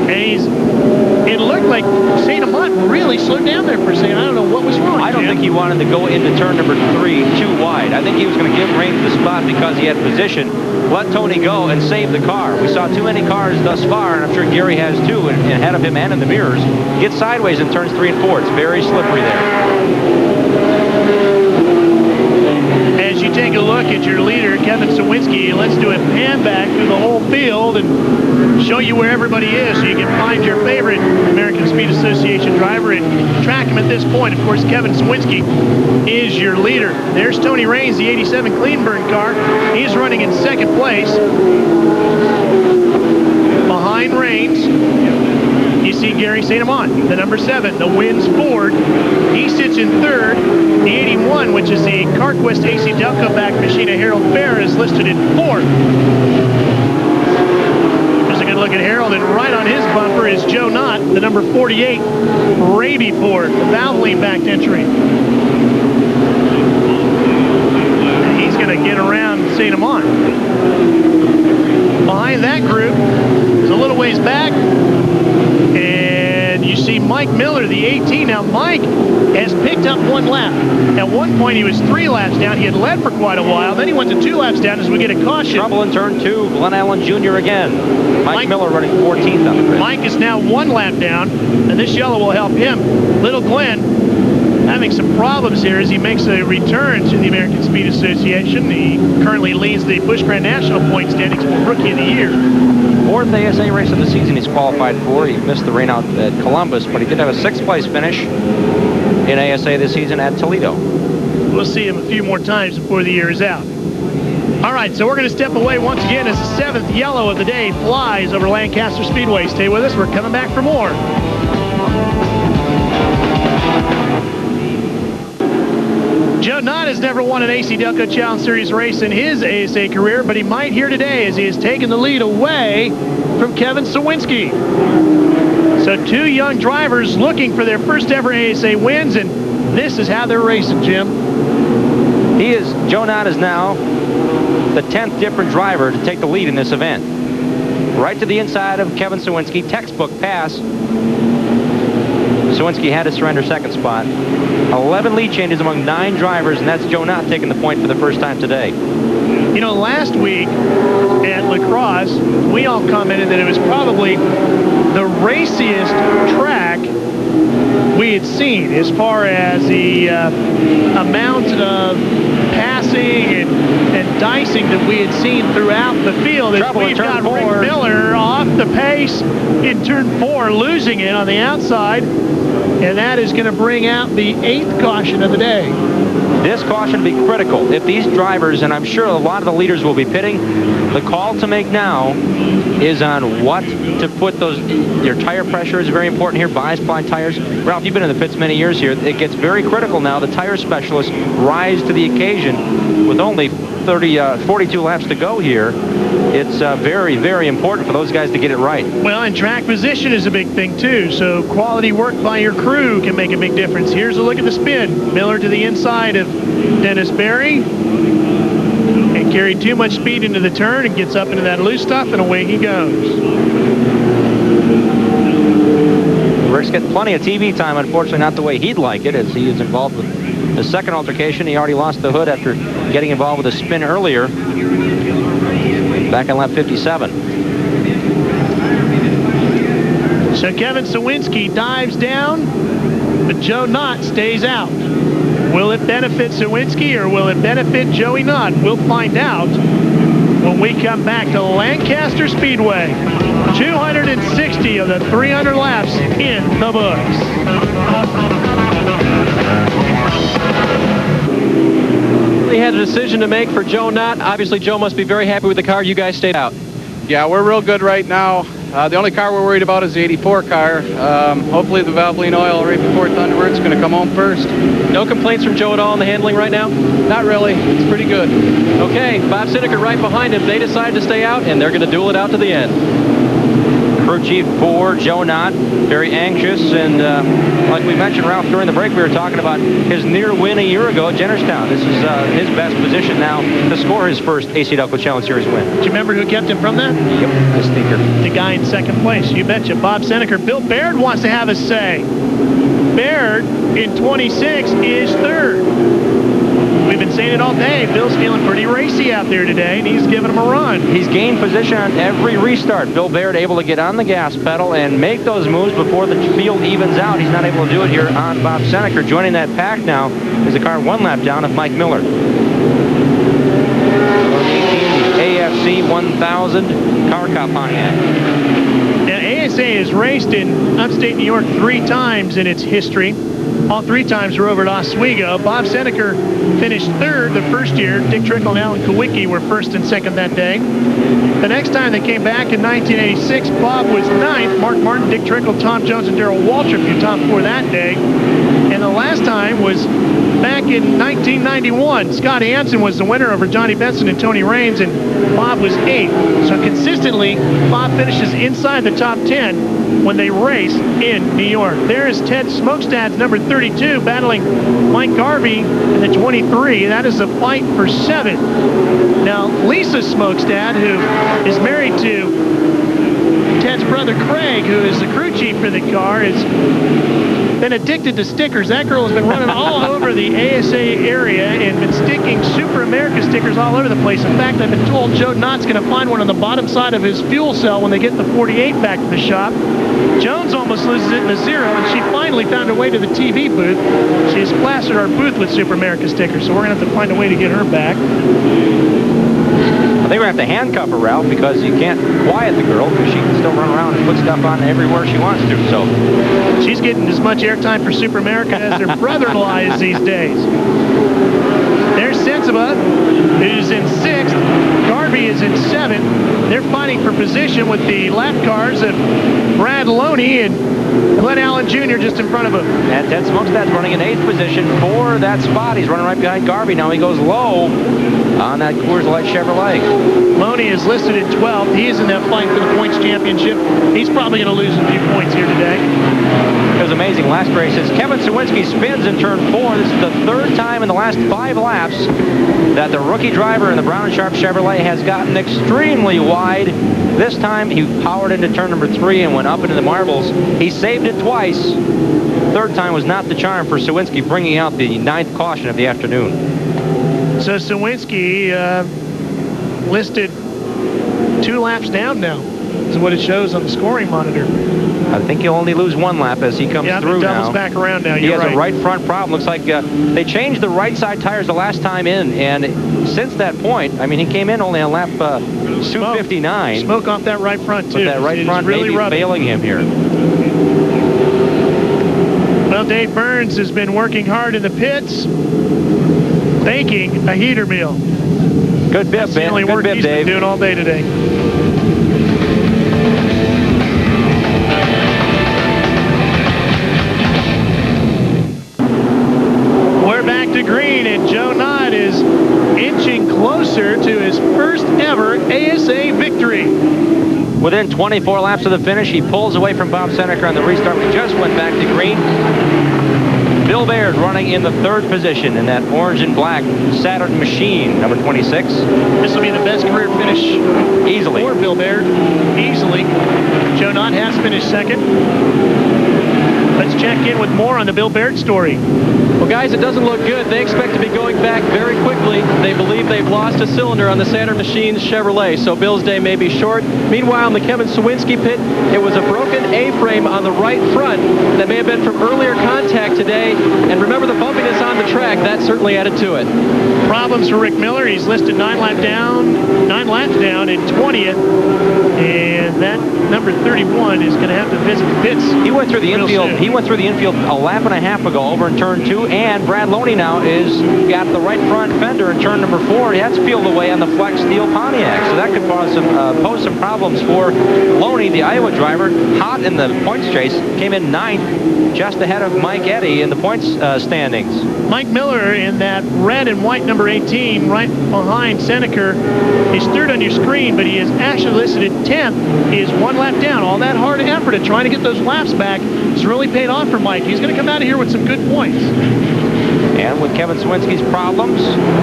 And it looked like St.Amant really slowed down there for a second. I don't know what was wrong. I don't think he wanted to go into turn number 3 too wide. I think he was going to give Raines the spot because he had position. Let Tony go and save the car. We saw too many cars thus far, and I'm sure Gary has too, ahead of him and in the mirrors. Get sideways in turns 3 and 4. It's very slippery there. As you take a look at your leader, Kevin Cywinski, let's do a pan back through the whole field and show you where everybody is so you can find your favorite American Speed Association driver and track him at this point. Of course, Kevin Cywinski is your leader. There's Tony Raines, the 87 Cleanburg car. He's running in second place. Behind Raines, you see Gary St.Amant, the number 7, the Wins Ford. He sits in third. The 81, which is the CarQuest AC Delco back machine of Harold Fair, is listed in 4th. Just a good look at Harold, and right on his bumper is Joe Nott, the number 48 Raby Ford, the Valvoline backed entry. And he's going to get around St.Amant. Behind that group is a little ways back, and you see Mike Miller, the 18. Now, Mike has picked up 1 lap. At one point, he was 3 laps down. He had led for quite a while. Then he went to 2 laps down as we get a caution. Trouble in turn 2. Glenn Allen Jr. again. Mike Miller running 14th on the grid. Mike is now 1 lap down, and this yellow will help him. Little Glenn having some problems here as he makes a return to the American Speed Association. He currently leads the Busch Grand National point standings for Rookie of the Year. 4th ASA race of the season he's qualified for. He missed the rain out at Columbus, but he did have a 6th place finish in ASA this season at Toledo. We'll see him a few more times before the year is out. All right, so we're going to step away once again as the 7th yellow of the day flies over Lancaster Speedway. Stay with us. We're coming back for more. Joe Nott has never won an AC Delco Challenge Series race in his ASA career, but he might here today as he has taken the lead away from Kevin Cywinski. So 2 young drivers looking for their first ever ASA wins, and this is how they're racing, Jim. Joe Nott is now the 10th different driver to take the lead in this event. right to the inside of Kevin Cywinski. Textbook pass. Cywinski had to surrender second spot. 11 lead changes among 9 drivers, and that's Joe Nott taking the point for the first time today. You know, last week at La Crosse, we all commented that it was probably the raciest track we had seen as far as the amount of passing and dicing that we had seen throughout the field. As we've got Rick Miller off the pace in turn 4, losing it on the outside, and that is going to bring out the 8th caution of the day. This caution will be critical. If these drivers, and I'm sure a lot of the leaders will be pitting, the call to make now is on what to put those. Your tire pressure is very important here. Bias ply tires. Ralph, you've been in the pits many years here. It gets very critical now. The tire specialists rise to the occasion with only 42 laps to go here. It's very, very important for those guys to get it right. Well, and track position is a big thing, too. So quality work by your crew can make a big difference. Here's a look at the spin. Miller to the inside of Dennis Berry. And carried too much speed into the turn and gets up into that loose stuff, and away he goes. Rick's getting plenty of TV time, unfortunately not the way he'd like it, as he is involved with the second altercation. He already lost the hood after getting involved with a spin earlier, back on lap 57. So Kevin Cywinski dives down, but Joe Nott stays out. Will it benefit Cywinski or will it benefit Joey Nott? We'll find out when we come back to Lancaster Speedway. 260 of the 300 laps in the books. They had a decision to make for Joe Nott. Obviously, Joe must be very happy with the car. You guys stayed out. Yeah, we're real good right now. The only car we're worried about is the 84 car. Hopefully the Valvoline oil right before Thunderbird's going to come home first. No complaints from Joe at all in the handling right now? Not really. It's pretty good. Okay, Bob Sineker right behind him. They decide to stay out, and they're going to duel it out to the end. Crew chief for Joe Nott, very anxious, and like we mentioned, Ralph, during the break, we were talking about his near win a year ago at Jennerstown. This is his best position now to score his first AC Delco Challenge Series win. Do you remember who kept him from that? Yep, the sneaker. The guy in second place, you betcha. Bob Sineker. Bill Baird wants to have a say. Baird in 26 is third. We've been saying it all day. Bill's feeling pretty racy out there today, and he's giving him a run. He's gained position on every restart. Bill Baird able to get on the gas pedal and make those moves before the field evens out. He's not able to do it here on Bob Sineker. Joining that pack now is the car 1 lap down of Mike Miller. AFC 1000 Car Cup Pontiac. Now, ASA has raced in upstate New York 3 times in its history. All 3 times were over at Oswego. Bob Sineker finished third the first year. Dick Trickle and Alan Kowicki were first and second that day. The next time they came back in 1986, Bob was ninth. Mark Martin, Dick Trickle, Tom Jones, and Darrell Waltrip were top 4 that day. And the last time was back in 1991. Scott Hansen was the winner over Johnny Benson and Tony Raines, and Bob was 8th. So consistently, Bob finishes inside the top 10 when they race in New York. There is Ted Smokestad's number 32 battling Mike Garvey in the 23. That is a fight for 7. Now, Lisa Smokestad, who is married to Ted's brother Craig, who is the crew chief for the car, has been addicted to stickers. That girl has been running all over the ASA area and been sticking Super America stickers all over the place. In fact, I've been told Joe Nott's going to find one on the bottom side of his fuel cell when they get the 48 back to the shop. Jones almost loses it in a 0, and she finally found her way to the TV booth. She has plastered our booth with Super America stickers, so we're going to have to find a way to get her back. I think we're going to have to handcuff her, Ralph, because you can't quiet the girl because she can still run around and put stuff on everywhere she wants to. So she's getting as much airtime for Super America as her brother-in-law is these days. There's Sensiba, who's in 6th. Garvey is in 7th. They're fighting for position with the lap cars of Brad Loney and Glenn Allen Jr. just in front of him. And Ted Smokestad's running in 8th position for that spot. He's running right behind Garvey. Now he goes low on that Coors Light Chevrolet. Loney is listed at 12th. He is in that fight for the points championship. He's probably going to lose a few points here today. was amazing last race. As Kevin Cywinski spins in turn 4, this is the 3rd time in the last 5 laps that the rookie driver in the Brown & Sharp Chevrolet has gotten extremely wide. This time he powered into turn number 3 and went up into the marbles. He saved it twice. 3rd time was not the charm for Cywinski, bringing out the 9th caution of the afternoon. So Cywinski listed 2 laps down now. Is what it shows on the scoring monitor. I think he'll only lose 1 lap as he comes through now. Yeah, doubles back around now. He has a right front problem. Looks like they changed the right side tires the last time in, and since that point, I mean, he came in only on lap 259. Smoke off that right front, too. But that right front really may be failing him here. Well, Dave Burns has been working hard in the pits, baking a heater meal. Good bib, That's the only work he's been doing all day today. We're back to green, and Joe Nott is inching closer to his first ever ASA victory. Within 24 laps of the finish, he pulls away from Bob Seneca on the restart. We just went back to green. Bill Baird running in the 3rd position in that orange and black Saturn machine, number 26. This will be the best career finish easily for Bill Baird. Easily. Joe Nott has finished 2nd. Let's check in with more on the Bill Baird story. Well, guys, it doesn't look good. They expect to be going back very quickly. They believe they've lost a cylinder on the Saturn Machines Chevrolet, so Bill's day may be short. Meanwhile, in the Kevin Cywinski pit, it was a broken A-frame on the right front that may have been from earlier contact today. And remember the bumpiness on the track, that certainly added to it. Problems for Rick Miller. He's listed 9 laps down in 20th. And that number 31 is going to have to visit the pits. He went through the infield. He went through the infield a lap and a half ago over in turn 2, and Brad Loney now is got the right front fender in turn number 4. That's peeled away on the Flex Steel Pontiac, so that could pose some problems for Loney, the Iowa driver. Hot in the points chase, came in 9th, just ahead of Mike Eddy in the points standings. Mike Miller in that red and white number 18, right behind Seneca. He's 3rd on your screen, but he is actually listed at 10th. He is 1 lap down. All that hard effort of trying to get those laps back has really paid off for Mike. He's going to come out of here with some good points. And with Kevin Cywinski's problems,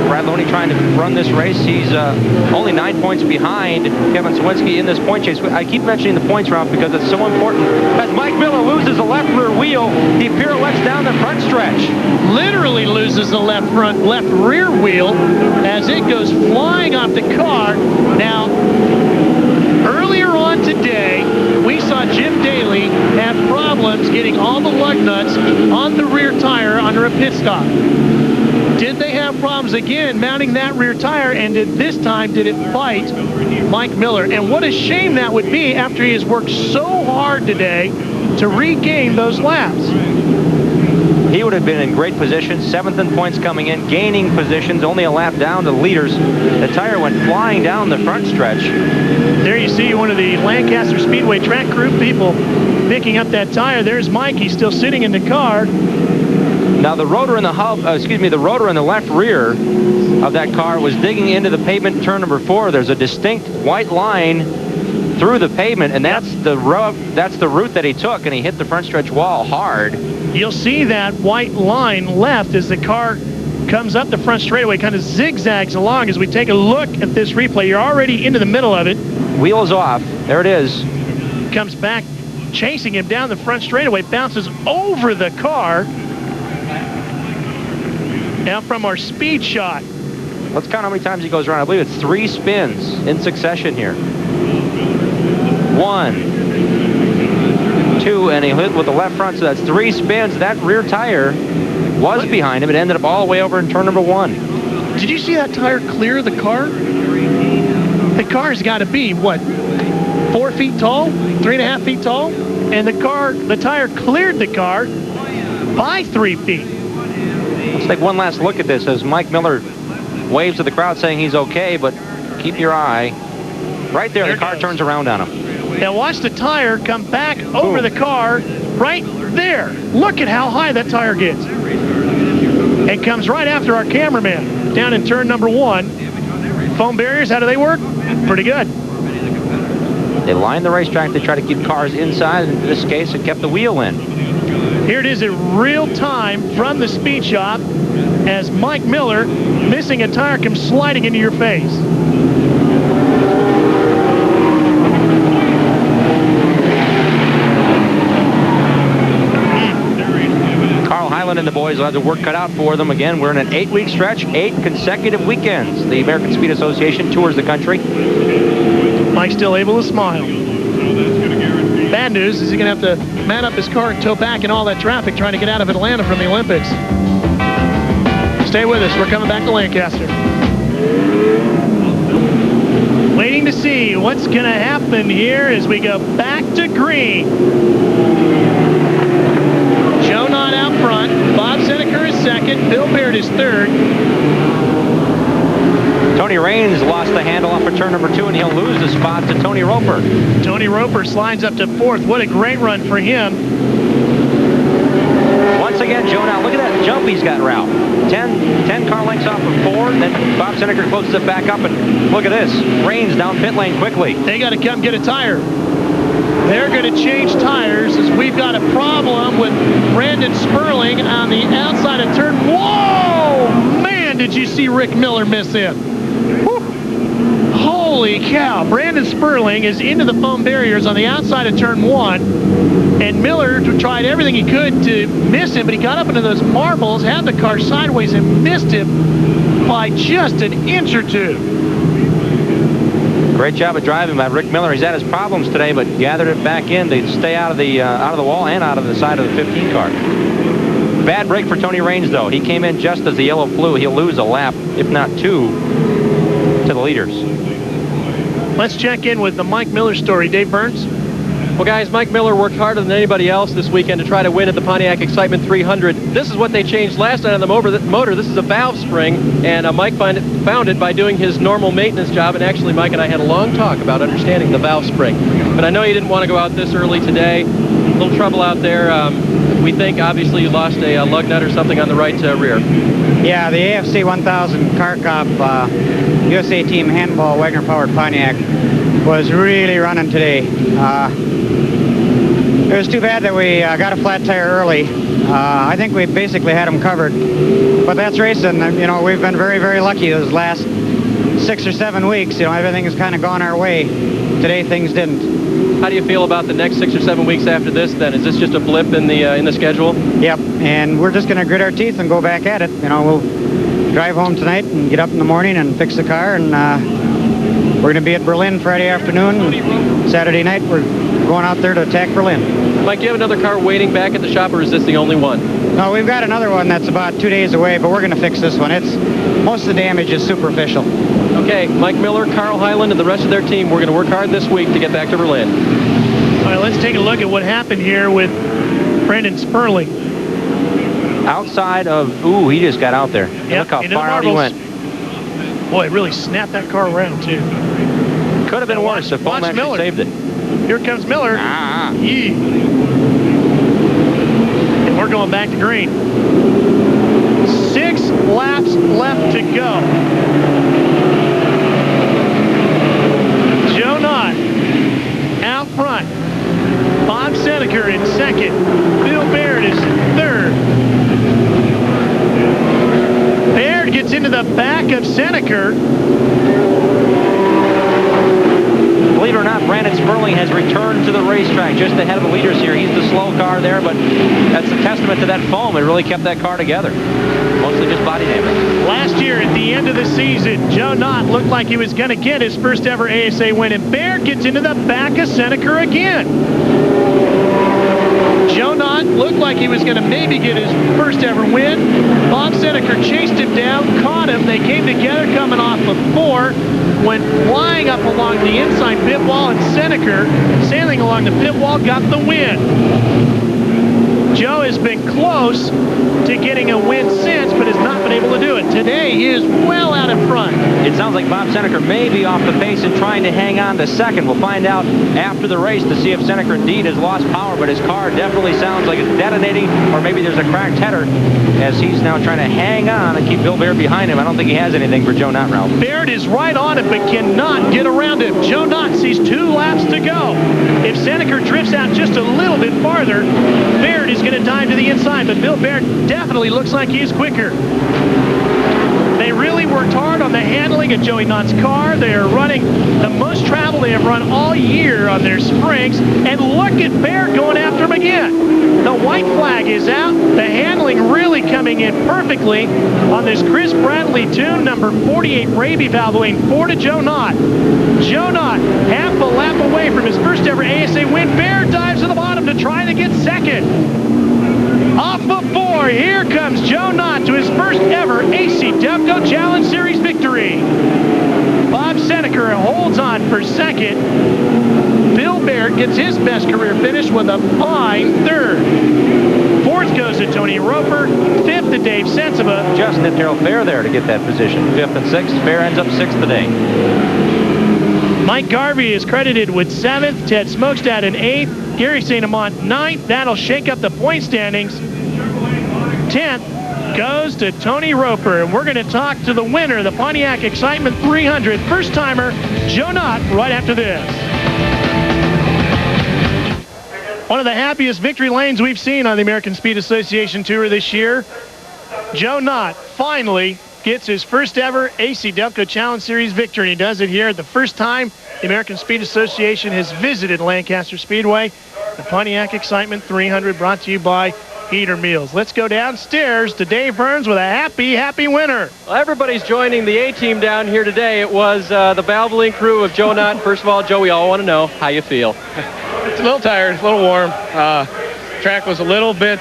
Brad Loney trying to run this race. He's only 9 points behind Kevin Cywinski in this point chase. I keep mentioning the points, Ralph, because it's so important. As Mike Miller loses the left rear wheel, he pirouettes down the front stretch. Literally loses the left rear wheel as it goes flying off the car. Now, earlier on today, we saw Jim Daly have problems getting all the lug nuts on the rear tire under a pit stop. Did they have problems again mounting that rear tire, and this time did it bite Mike Miller? And what a shame that would be after he has worked so hard today to regain those laps. He would have been in great position, 7th in points coming in, gaining positions, only a lap down to the leaders. The tire went flying down the front stretch. There you see one of the Lancaster Speedway track crew people picking up that tire. There's Mike. He's still sitting in the car. Now the rotor in the the rotor in the left rear of that car was digging into the pavement in turn number 4. There's a distinct white line through the pavement, and that's the route that he took, and he hit the front stretch wall hard. You'll see that white line left as the car comes up the front straightaway, kind of zigzags along. As we take a look at this replay, you're already into the middle of it. Wheel is off. There it is. Comes back, chasing him down the front straightaway, bounces over the car. Now from our speed shot. Let's count how many times he goes around. I believe it's 3 spins in succession here. 1, 2, and he hit with the left front, so that's 3 spins. That rear tire was behind him. It ended up all the way over in turn number 1. Did you see that tire clear the car? The car's got to be, what, 4 feet tall, 3.5 feet tall? And the tire cleared the car by 3 feet. Let's take one last look at this as Mike Miller waves to the crowd saying he's okay, but keep your eye. Right there, the car turns around on him. Now watch the tire come back over the car right there. Look at how high that tire gets. It comes right after our cameraman down in turn number 1. Foam barriers, how do they work? Pretty good. They line the racetrack to try to keep cars inside. In this case, it kept the wheel in. Here it is in real time from the speed shop as Mike Miller, missing a tire, comes sliding into your face. And the boys will have the work cut out for them. Again, we're in an 8-week stretch, 8 consecutive weekends. The American Speed Association tours the country. Mike's still able to smile. Bad news is he's going to have to man up his car and tow back in all that traffic trying to get out of Atlanta from the Olympics. Stay with us. We're coming back to Lancaster. Waiting to see what's going to happen here as we go back to green. Joe Nott out front. Bob Seneker is second. Bill Baird is third. Tony Raines lost the handle off of turn number 2, and he'll lose the spot to Tony Roper. Tony Roper slides up to fourth. What a great run for him. Once again, Joe Nott, look at that jump he's got, Ralph. 10 car lengths off of 4, then Bob Seneker closes it back up, and look at this. Raines down pit lane quickly. They got to come get a tire. They're going to change tires as we've got a problem with Brandon Sperling on the outside of turn. Whoa! Man, did you see Rick Miller miss in? Whew. Holy cow. Brandon Sperling is into the foam barriers on the outside of turn 1. And Miller tried everything he could to miss him, but he got up into those marbles, had the car sideways, and missed him by just an inch or two. Great job of driving by Rick Miller. He's had his problems today, but gathered it back in to stay out of the wall and out of the side of the 15 car. Bad break for Tony Raines, though. He came in just as the yellow flew. He'll lose a lap, if not 2, to the leaders. Let's check in with the Mike Miller story. Dave Burns? Well, guys, Mike Miller worked harder than anybody else this weekend to try to win at the Pontiac Excitement 300. This is what they changed last night on the motor. This is a valve spring, and Mike found it by doing his normal maintenance job. And actually, Mike and I had a long talk about understanding the valve spring. But I know you didn't want to go out this early today. A little trouble out there. We think, obviously, you lost a lug nut or something on the right rear. Yeah, the AFC 1000 Car Cop USA Team Handball Wagner-powered Pontiac was really running today. It was too bad that we got a flat tire early. I think we basically had them covered. But that's racing. You know, we've been very, very lucky those last 6 or 7 weeks. You know, everything has kind of gone our way. Today, things didn't. How do you feel about the next 6 or 7 weeks after this, then? Is this just a blip in the schedule? Yep, and we're just going to grit our teeth and go back at it. You know, we'll drive home tonight and get up in the morning and fix the car, and we're going to be at Berlin Friday afternoon. Saturday night, we're going out there to attack Berlin. Mike, do you have another car waiting back at the shop, or is this the only one? No, we've got another one that's about 2 days away, but we're going to fix this one. Most of the damage is superficial. Okay, Mike Miller, Carl Hyland, and the rest of their team, we're going to work hard this week to get back to Berlin. All right, let's take a look at what happened here with Brandon Sperling. Outside of, he just got out there. Yep, look how far out he went. Boy, it really snapped that car around, too. Could have been worse if Foam actually saved it. Here comes Miller. Yee. And we're going back to green. 6 laps left to go. Joe Nott out front. Bob Seneker in second. Bill Baird is third. Baird gets into the back of Seneker. Believe it or not, Brandon Sperling has returned to the racetrack just ahead of the leaders here. He's the slow car there, but that's a testament to that foam. It really kept that car together. Mostly just body damage. Last year at the end of the season, Joe Nott looked like he was going to get his first ever ASA win, and Baird gets into the back of Seneker again. Joe Nott looked like he was going to maybe get his first ever win. Bob Seneker chased him down, caught him. They came together coming off of 4, went flying up along the inside pit wall, and Seneker, sailing along the pit wall, got the win. Joe has been close to getting a win since, but has not been able to do it. Today, he is well out in front. It sounds like Bob Seneker may be off the pace and trying to hang on to second. We'll find out after the race to see if Seneker indeed has lost power, but his car definitely sounds like it's detonating, or maybe there's a cracked header as he's now trying to hang on and keep Bill Baird behind him. I don't think he has anything for Joe Nott, Ralph. Baird is right on him, but cannot get around him. Joe Nott sees 2 laps to go. If Seneker drifts out just a little bit farther, Baird is going to dive to the inside, but Bill Baird definitely looks like he's quicker. They really worked hard on the handling of Joey Nott's car. They are running the most travel they have run all year on their springs. And look at Baird going after him again. The white flag is out. The handling really coming in perfectly on this Chris Bradley tune, number 48 Raby Valvoline 4 to Joe Nott. Joe Nott half a lap away from his first ever ASA win. Baird dives to the bottom to try to get second. Off of 4, here comes Joe Nott to his first ever AC Devco Challenge Series victory. Bob Seneker holds on for second. Bill Baird gets his best career finish with a fine third. Fourth goes to Tony Roper. Fifth to Dave Sensiba. Just nipped Harold Fair there to get that position. Fifth and sixth. Fair ends up sixth today. Mike Garvey is credited with 7th. Ted Smokestad in 8th. Gary St.Amant 9th. That'll shake up the point standings. 10th goes to Tony Roper. And we're going to talk to the winner, the Pontiac Excitement 300. First-timer Joe Nott right after this. One of the happiest victory lanes we've seen on the American Speed Association Tour this year. Joe Nott finally gets his first ever AC Devco Challenge Series victory. He does it here the first time the American Speed Association has visited Lancaster Speedway. The Pontiac Excitement 300 brought to you by Peter Meals. Let's go downstairs to Dave Burns with a happy winner. Well, everybody's joining the A-team down here today. It was the Valvoline crew of Joe Nott. First of all, Joe, we all want to know how you feel. It's a little tired, a little warm. Track was a little bit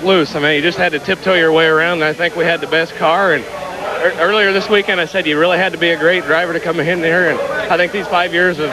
loose. I mean, you just had to tiptoe your way around, and I think we had the best car. And earlier this weekend, I said you really had to be a great driver to come in there, and I think these 5 years of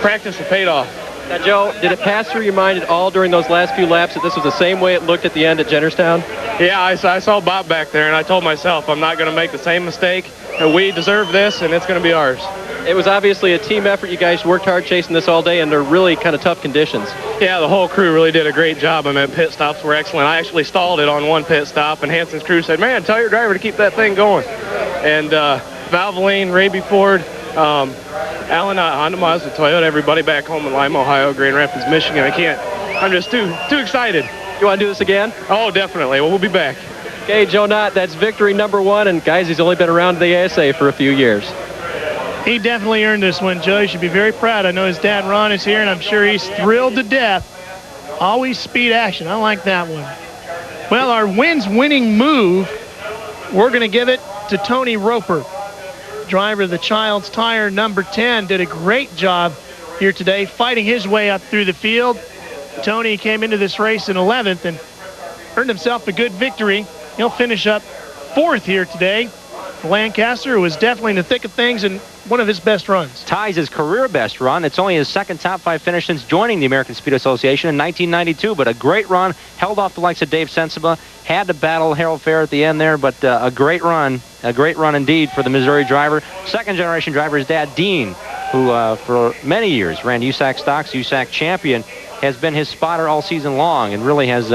practice have paid off. Now, Joe, did it pass through your mind at all during those last few laps that this was the same way it looked at the end at Jennerstown? Yeah, I saw Bob back there, and I told myself I'm not going to make the same mistake. And we deserve this, and it's going to be ours. It was obviously a team effort. You guys worked hard chasing this all day, and they're really kind of tough conditions. Yeah, the whole crew really did a great job. I mean, pit stops were excellent. I actually stalled it on one pit stop, and Hansen's crew said, man, tell your driver to keep that thing going. And Valvoline, Raby Ford, Alan, Honda, Mazda, Toyota, everybody back home in Lima, Ohio, Grand Rapids, Michigan. I'm just too excited. You want to do this again? Oh, definitely. We'll be back. Okay, Joe Nott, that's victory number 1. And guys, he's only been around the ASA for a few years. He definitely earned this one, Joe. You should be very proud. I know his dad, Ron, is here, and I'm sure he's thrilled to death. Always speed action. I like that one. Well, our winning move, we're going to give it to Tony Roper. Driver of the Child's Tire, number 10, did a great job here today, fighting his way up through the field. Tony came into this race in 11th and earned himself a good victory. He'll finish up 4th here today. Lancaster, who was definitely in the thick of things and one of his best runs. Ties his career best run. It's only his second top 5 finish since joining the American Speed Association in 1992, but a great run. Held off the likes of Dave Sensiba. Had to battle Harold Fair at the end there, but a great run indeed for the Missouri driver. Second generation driver, his dad, Dean, who for many years ran USAC stocks, USAC champion, has been his spotter all season long and really has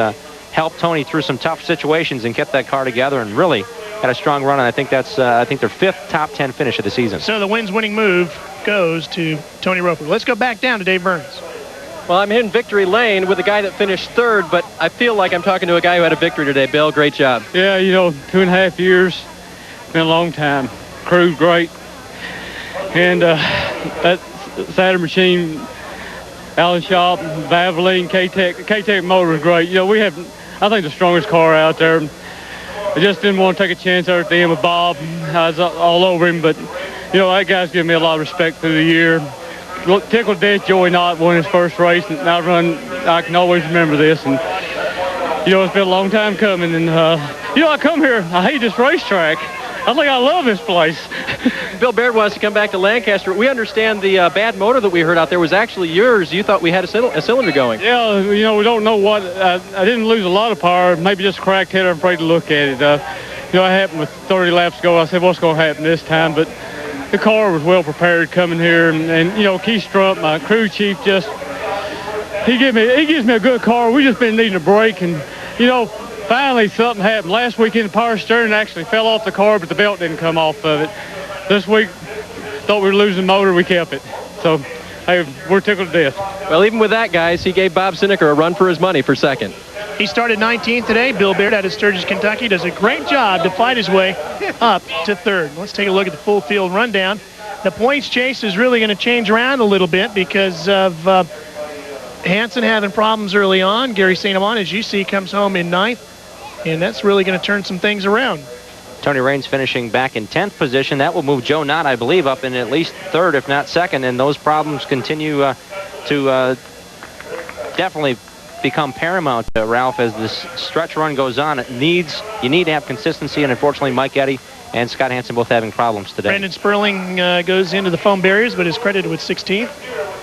helped Tony through some tough situations and kept that car together and really had a strong run. And I think that's their 5th top 10 finish of the season. So the winning move goes to Tony Roper. Let's go back down to Dave Burns. Well, I'm in victory lane with a guy that finished 3rd, but I feel like I'm talking to a guy who had a victory today. Bill, great job. Yeah, 2.5 years, been a long time. Crew's great. And that Saturn machine, Allen Shop, Valvoline, K-Tech motor is great. We have, I think, the strongest car out there. I just didn't want to take a chance there at the end with Bob. I was all over him, but, that guy's given me a lot of respect through the year. Tickled death Joey Nott won his first race, and I can always remember this. And, it's been a long time coming. And, I come here, I hate this racetrack. I think I love this place. Bill Baird wants to come back to Lancaster. We understand the bad motor that we heard out there was actually yours. You thought we had a cylinder going. Yeah, we don't know what. I didn't lose a lot of power, maybe just a cracked head. I'm afraid to look at it. It happened with 30 laps ago. I said, what's going to happen this time? But the car was well prepared coming here. And Keith Strump, my crew chief, he gives me a good car. We just been needing a break. And, finally something happened. Last weekend, the power steering actually fell off the car, but the belt didn't come off of it. This week, thought we were losing the motor, we kept it. So we're tickled to death. Well, even with that, guys, he gave Bob Zineker a run for his money for second. He started 19th today. Bill Baird out of Sturgis, Kentucky, does a great job to fight his way up to third. Let's take a look at the full field rundown. The points chase is really going to change around a little bit because of Hansen having problems early on. Gary St.Amant, as you see, comes home in 9th, and that's really going to turn some things around. Tony Raines finishing back in 10th position. That will move Joe Nott, I believe, up in at least third, if not second, and those problems continue to definitely become paramount, Ralph, as this stretch run goes on. You need to have consistency, and unfortunately Mike Eddy and Scott Hansen both having problems today. Brandon Sperling goes into the foam barriers, but is credited with 16th.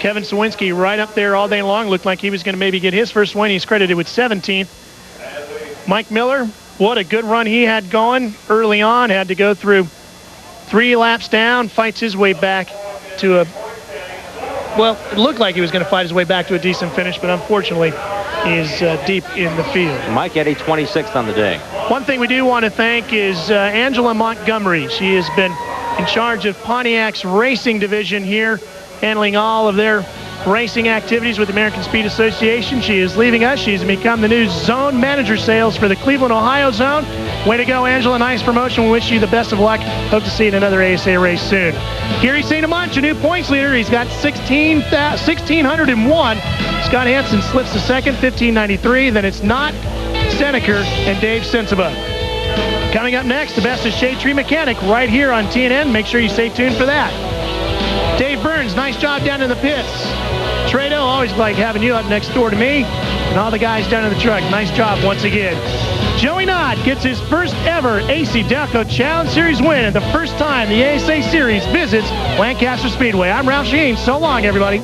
Kevin Cywinski right up there all day long. Looked like he was going to maybe get his first win. He's credited with 17th. Mike Miller, what a good run he had going early on. Had to go through 3 laps down, fights his way back to a, well, it looked like he was going to fight his way back to a decent finish, but unfortunately is deep in the field. Mike Eddy 26th on the day. One thing we do want to thank is Angela Montgomery. She has been in charge of Pontiac's racing division here, handling all of their racing activities with the American Speed Association. She is leaving us. She's become the new zone manager sales for the Cleveland, Ohio zone. Way to go, Angela. Nice promotion. We wish you the best of luck. Hope to see you in another ASA race soon. Gary St.Amant, your new points leader. He's got 1,601. Scott Hansen slips to second, 1,593. Then it's Nott, Seneker, and Dave Sensabaugh. Coming up next, the best of Shade Tree Mechanic right here on TNN. Make sure you stay tuned for that. Dave Burns, nice job down in the pits. Trado, always like having you up next door to me. And all the guys down in the truck, nice job once again. Joey Nott gets his first ever AC Delco Challenge Series win, and the first time the ASA Series visits Lancaster Speedway. I'm Ralph Sheen. So long, everybody.